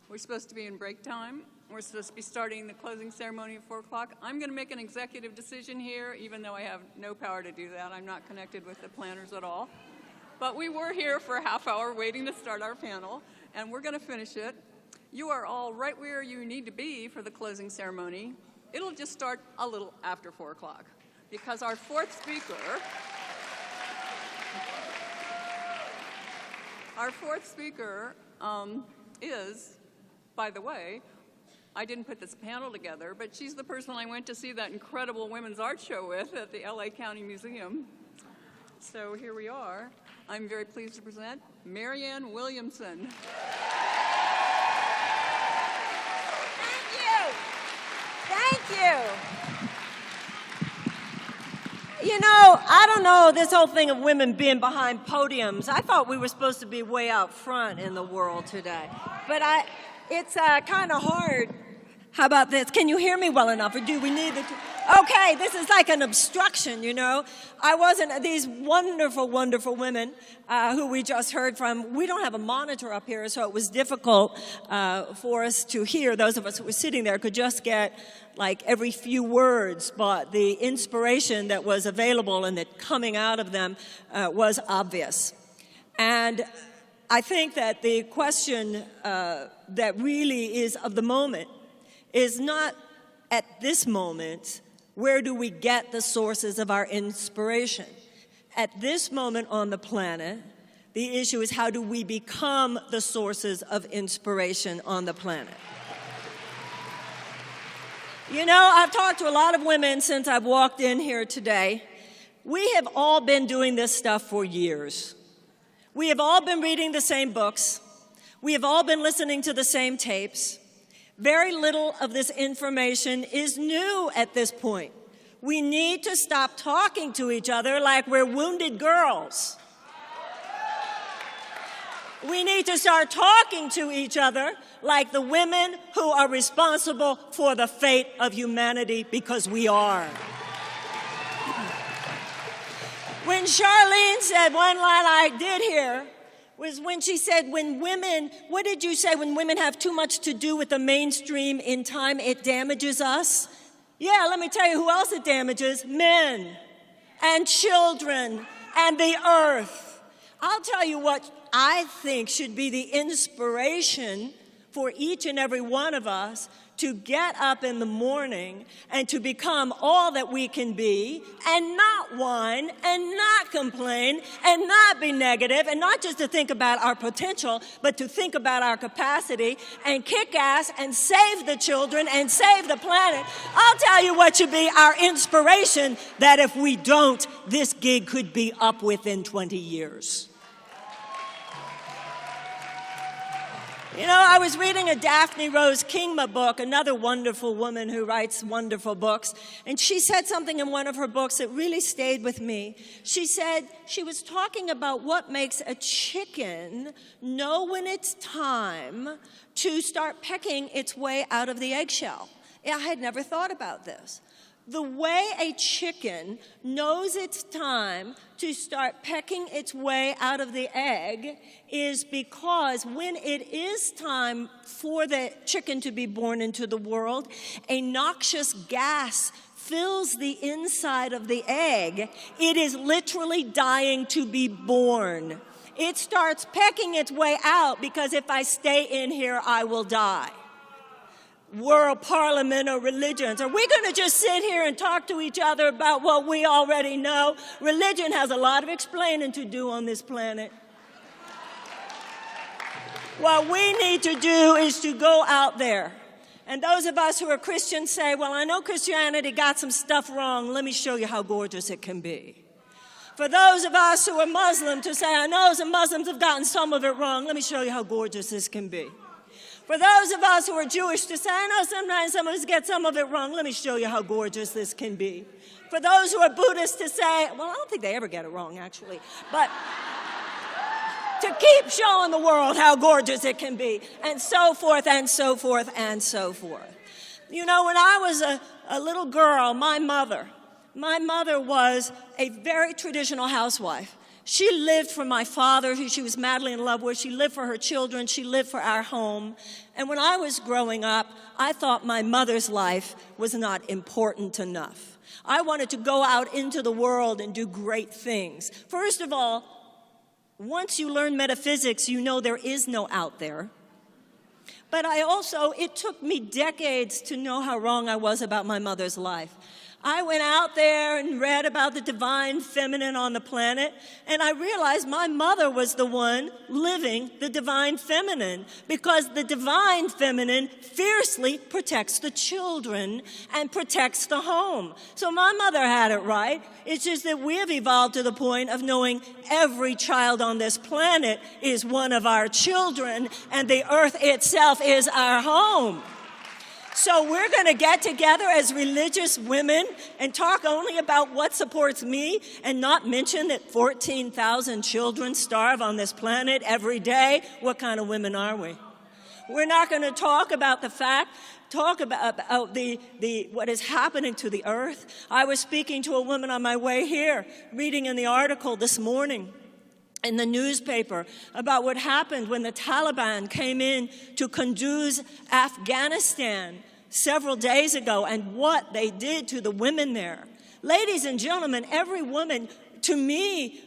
We're supposed to be in break time. We're supposed to be starting the closing ceremony at 4 o'clock. I'm going to make an executive decision here, even though I have no power to do that. I'm not connected with the planners at all. But we were here for a half hour waiting to start our panel, and we're going to finish it. You are all right where you need to be for the closing ceremony. It'll just start a little after 4 o'clock, because our fourth speaker is, by the way, I didn't put this panel together, but she's the person I went to see that incredible women's art show with at the LA County Museum. So here we are. I'm very pleased to present Marianne Williamson. Thank you. Thank you. You know, I don't know this whole thing of women being behind podiums. I thought we were supposed to be way out front in the world today. But it's kind of hard. How about this? Can you hear me well enough, or do we need the... Okay, this is like an obstruction, you know. These wonderful, wonderful women who we just heard from, we don't have a monitor up here, so it was difficult for us to hear. Those of us who were sitting there could just get like every few words, but the inspiration that was available and that coming out of them was obvious. And I think that the question that really is of the moment is not at this moment, where do we get the sources of our inspiration? At this moment on the planet, the issue is how do we become the sources of inspiration on the planet? You know, I've talked to a lot of women since I've walked in here today. We have all been doing this stuff for years. We have all been reading the same books. We have all been listening to the same tapes. Very little of this information is new at this point. We need to stop talking to each other like we're wounded girls. We need to start talking to each other like the women who are responsible for the fate of humanity, because we are. When Charlene said one line I did hear, was when she said, when women, what did you say, when women have too much to do with the mainstream in time, it damages us? Yeah, let me tell you who else it damages. Men and children and the earth. I'll tell you what I think should be the inspiration for each and every one of us to get up in the morning and to become all that we can be and not whine and not complain and not be negative and not just to think about our potential, but to think about our capacity and kick ass and save the children and save the planet. I'll tell you what should be our inspiration, that if we don't, this gig could be up within 20 years. You know, I was reading a Daphne Rose Kingma book, another wonderful woman who writes wonderful books, and she said something in one of her books that really stayed with me. She said she was talking about what makes a chicken know when it's time to start pecking its way out of the eggshell. I had never thought about this. The way a chicken knows it's time to start pecking its way out of the egg is because when it is time for the chicken to be born into the world, a noxious gas fills the inside of the egg. It is literally dying to be born. It starts pecking its way out because if I stay in here, I will die. World Parliament or religions. Are we going to just sit here and talk to each other about what we already know? Religion has a lot of explaining to do on this planet. What we need to do is to go out there. And those of us who are Christians say, well, I know Christianity got some stuff wrong. Let me show you how gorgeous it can be. For those of us who are Muslim to say, I know some Muslims have gotten some of it wrong. Let me show you how gorgeous this can be. For those of us who are Jewish to say, I know sometimes some of us get some of it wrong. Let me show you how gorgeous this can be. For those who are Buddhists to say, well, I don't think they ever get it wrong, actually. But to keep showing the world how gorgeous it can be, and so forth, and so forth, and so forth. You know, when I was a little girl, my mother was a very traditional housewife. She lived for my father, who she was madly in love with. She lived for her children. She lived for our home. And when I was growing up, I thought my mother's life was not important enough. I wanted to go out into the world and do great things. First of all, once you learn metaphysics, you know there is no out there. But it took me decades to know how wrong I was about my mother's life. I went out there and read about the divine feminine on the planet, and I realized my mother was the one living the divine feminine, because the divine feminine fiercely protects the children and protects the home. So my mother had it right. It's just that we have evolved to the point of knowing every child on this planet is one of our children, and the earth itself is our home. So we're going to get together as religious women and talk only about what supports me and not mention that 14,000 children starve on this planet every day. What kind of women are we? We're not going to talk about what is happening to the earth. I was speaking to a woman on my way here, reading in the article this morning in the newspaper about what happened when the Taliban came in to Kunduz, Afghanistan, several days ago, and what they did to the women there. Ladies and gentlemen, every woman, to me,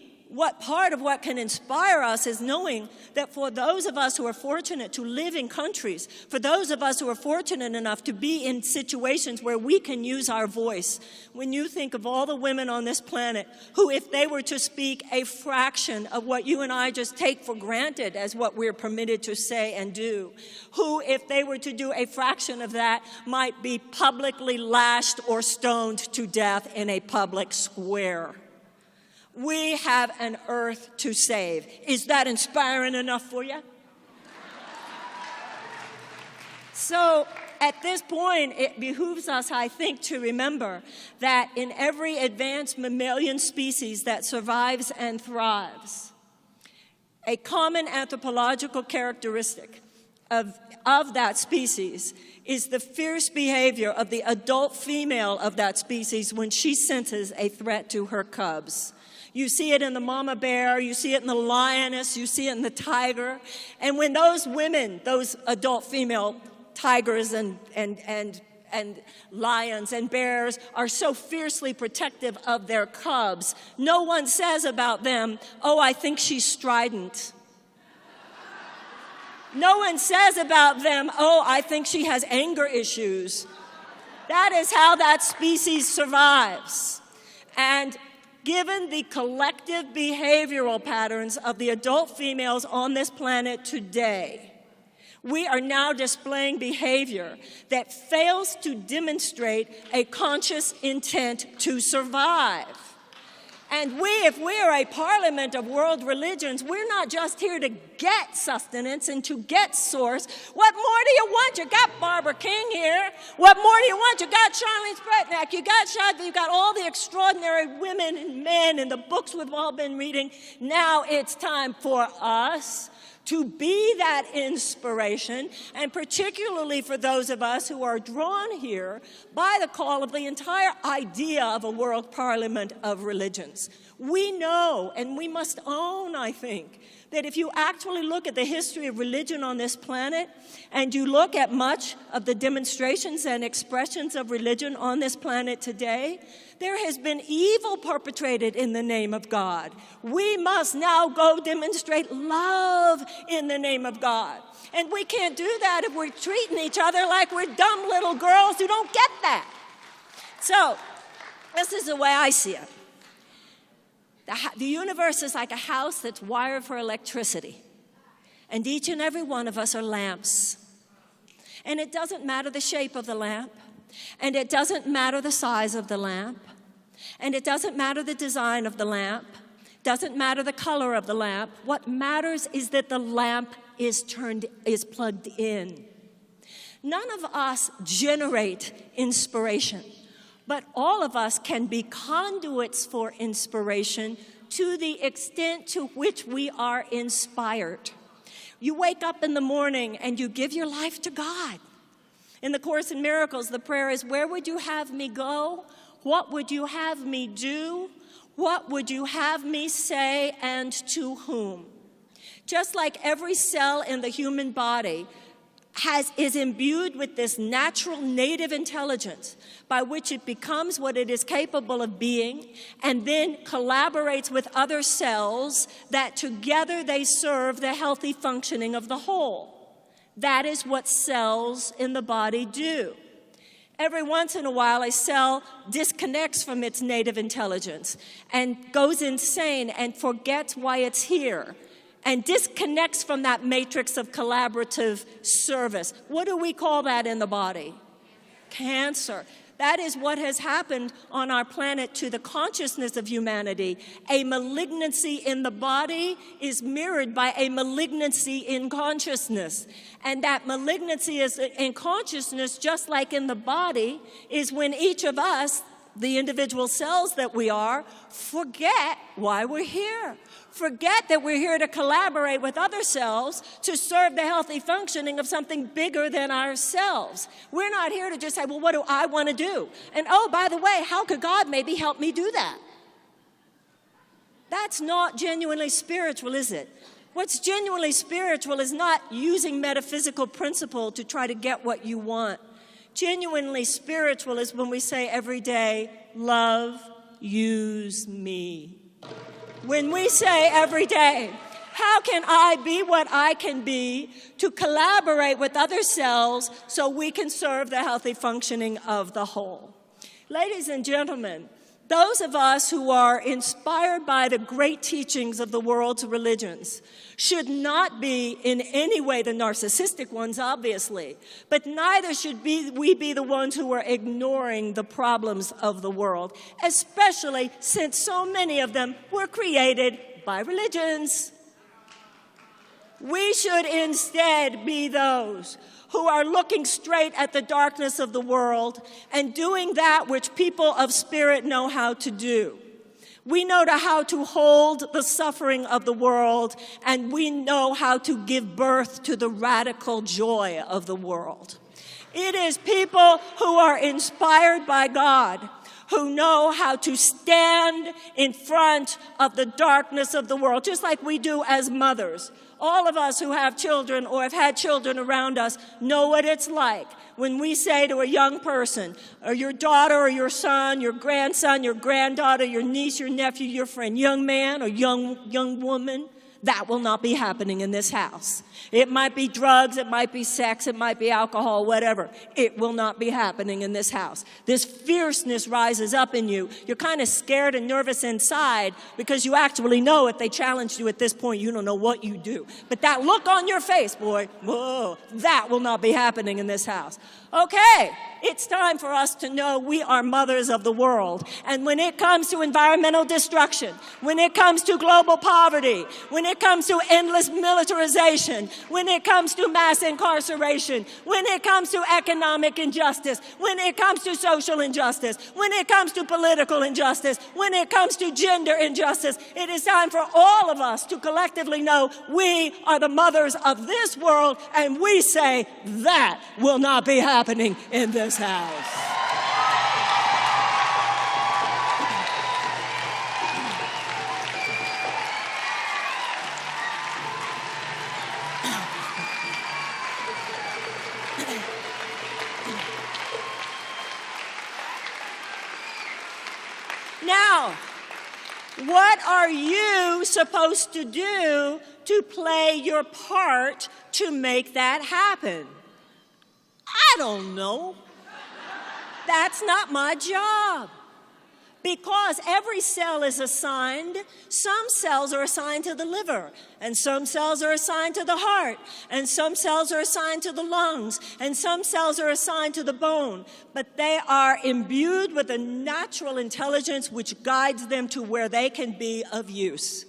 part of what can inspire us is knowing that for those of us who are fortunate to live in countries, for those of us who are fortunate enough to be in situations where we can use our voice, when you think of all the women on this planet who, if they were to speak a fraction of what you and I just take for granted as what we're permitted to say and do, who, if they were to do a fraction of that, might be publicly lashed or stoned to death in a public square. We have an earth to save. Is that inspiring enough for you? So at this point, it behooves us, I think, to remember that in every advanced mammalian species that survives and thrives, a common anthropological characteristic of that species is the fierce behavior of the adult female of that species when she senses a threat to her cubs. You see it in the mama bear, you see it in the lioness, you see it in the tiger. And when those women, those adult female tigers and and lions and bears are so fiercely protective of their cubs. No one says about them, oh, I think she's strident. No one says about them, oh, I think she has anger issues. That is how that species survives. And given the collective behavioral patterns of the adult females on this planet today, we are now displaying behavior that fails to demonstrate a conscious intent to survive. And if we are a parliament of world religions, we're not just here to get sustenance and to get source. What more do you want? You got Barbara King here. What more do you want? You got Charlene Spretnak. You got Sadhvi. You got all the extraordinary women and men in the books we've all been reading. Now it's time for us to be that inspiration, and particularly for those of us who are drawn here by the call of the entire idea of a world parliament of religions. We know, and we must own, I think, that if you actually look at the history of religion on this planet, and you look at much of the demonstrations and expressions of religion on this planet today, there has been evil perpetrated in the name of God. We must now go demonstrate love in the name of God. And we can't do that if we're treating each other like we're dumb little girls who don't get that. So, this is the way I see it. The universe is like a house that's wired for electricity. And each and every one of us are lamps. And it doesn't matter the shape of the lamp. And it doesn't matter the size of the lamp. And it doesn't matter the design of the lamp. Doesn't matter the color of the lamp. What matters is that the lamp is plugged in. None of us generate inspiration, but all of us can be conduits for inspiration to the extent to which we are inspired. You wake up in the morning and you give your life to God. In the Course in Miracles, the prayer is, where would you have me go? What would you have me do? What would you have me say, and to whom? Just like every cell in the human body is imbued with this natural native intelligence by which it becomes what it is capable of being and then collaborates with other cells that together they serve the healthy functioning of the whole. That is what cells in the body do. Every once in a while, a cell disconnects from its native intelligence and goes insane and forgets why it's here and disconnects from that matrix of collaborative service. What do we call that in the body? Cancer. That is what has happened on our planet to the consciousness of humanity. A malignancy in the body is mirrored by a malignancy in consciousness. And that malignancy is in consciousness, just like in the body, is when each of us, the individual cells that we are, forget why we're here. Forget that we're here to collaborate with other cells to serve the healthy functioning of something bigger than ourselves. We're not here to just say, well, what do I want to do? And oh, by the way, how could God maybe help me do that? That's not genuinely spiritual, is it? What's genuinely spiritual is not using metaphysical principle to try to get what you want. Genuinely spiritual is when we say every day, love, use me. When we say every day, how can I be what I can be to collaborate with other cells so we can serve the healthy functioning of the whole? Ladies and gentlemen, those of us who are inspired by the great teachings of the world's religions should not be in any way the narcissistic ones, obviously, but neither should we be the ones who are ignoring the problems of the world, especially since so many of them were created by religions. We should instead be those who are looking straight at the darkness of the world and doing that which people of spirit know how to do. We know how to hold the suffering of the world, and we know how to give birth to the radical joy of the world. It is people who are inspired by God who know how to stand in front of the darkness of the world, just like we do as mothers. All of us who have children or have had children around us know what it's like when we say to a young person, or your daughter or your son, your grandson, your granddaughter, your niece, your nephew, your friend, young man or young woman, that will not be happening in this house. It might be drugs, it might be sex, it might be alcohol, whatever. It will not be happening in this house. This fierceness rises up in you. You're kind of scared and nervous inside because you actually know if they challenged you at this point, you don't know what you do. But that look on your face, boy, whoa, that will not be happening in this house. Okay, it's time for us to know we are mothers of the world. And when it comes to environmental destruction, when it comes to global poverty, when it comes to endless militarization, when it comes to mass incarceration, when it comes to economic injustice, when it comes to social injustice, when it comes to political injustice, when it comes to gender injustice, it is time for all of us to collectively know we are the mothers of this world, and we say that will not be happening in this house. Now, what are you supposed to do to play your part to make that happen? I don't know. That's not my job. Because every cell is assigned, some cells are assigned to the liver, and some cells are assigned to the heart, and some cells are assigned to the lungs, and some cells are assigned to the bone. But they are imbued with a natural intelligence which guides them to where they can be of use.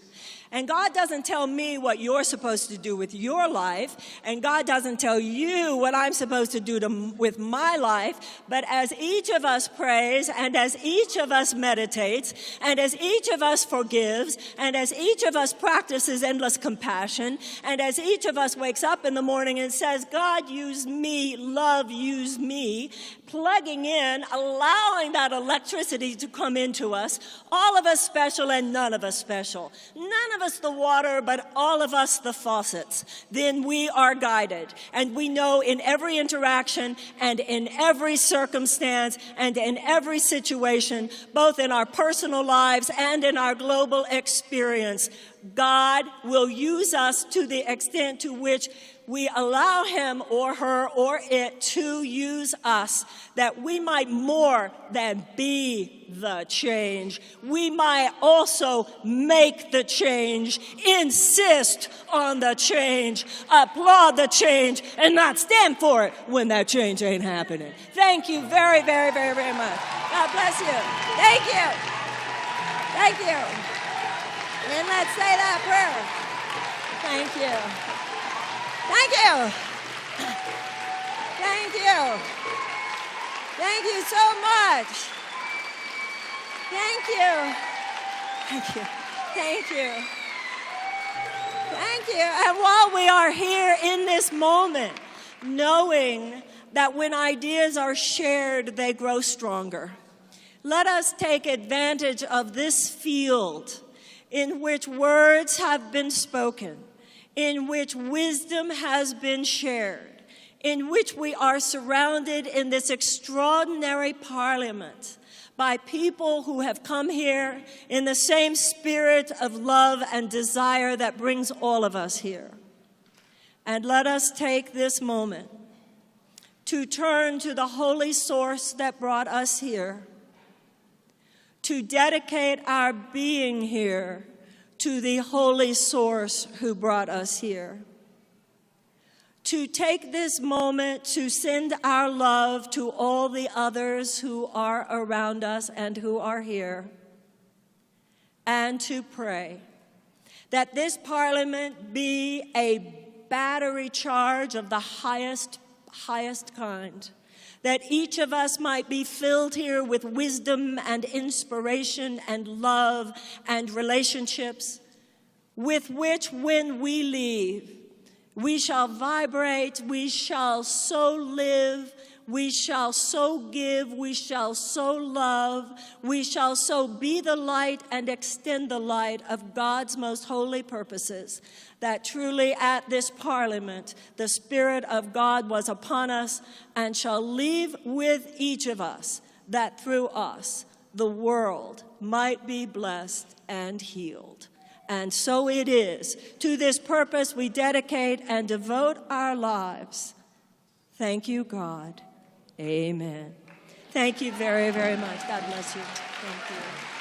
And God doesn't tell me what you're supposed to do with your life, and God doesn't tell you what I'm supposed to do with my life, but as each of us prays, and as each of us meditates, and as each of us forgives, and as each of us practices endless compassion, and as each of us wakes up in the morning and says, God, use me, love, use me, plugging in, allowing that electricity to come into us, all of us special and none of us special. None of us the water, but all of us the faucets. Then we are guided. And we know in every interaction and in every circumstance and in every situation, both in our personal lives and in our global experience, God will use us to the extent to which we allow him or her or it to use us, that we might more than be the change. We might also make the change, insist on the change, applaud the change, and not stand for it when that change ain't happening. Thank you very, very, very, very much. God bless you. Thank you. Thank you. And let's say that prayer. Thank you. Thank you. Thank you. Thank you so much. Thank you. Thank you. Thank you. Thank you. And while we are here in this moment, knowing that when ideas are shared, they grow stronger, let us take advantage of this field in which words have been spoken, in which wisdom has been shared, in which we are surrounded in this extraordinary parliament by people who have come here in the same spirit of love and desire that brings all of us here. And let us take this moment to turn to the holy source that brought us here, to dedicate our being here to the holy source who brought us here. To take this moment to send our love to all the others who are around us and who are here. And to pray that this parliament be a battery charge of the highest kind. That each of us might be filled here with wisdom and inspiration and love and relationships, with which when we leave, we shall vibrate, we shall so live, We shall so give, we shall so love, we shall so be the light and extend the light of God's most holy purposes, that truly at this Parliament the Spirit of God was upon us and shall leave with each of us, that through us the world might be blessed and healed. And so it is. To this purpose we dedicate and devote our lives. Thank you, God. Amen. Thank you very, very much. God bless you. Thank you.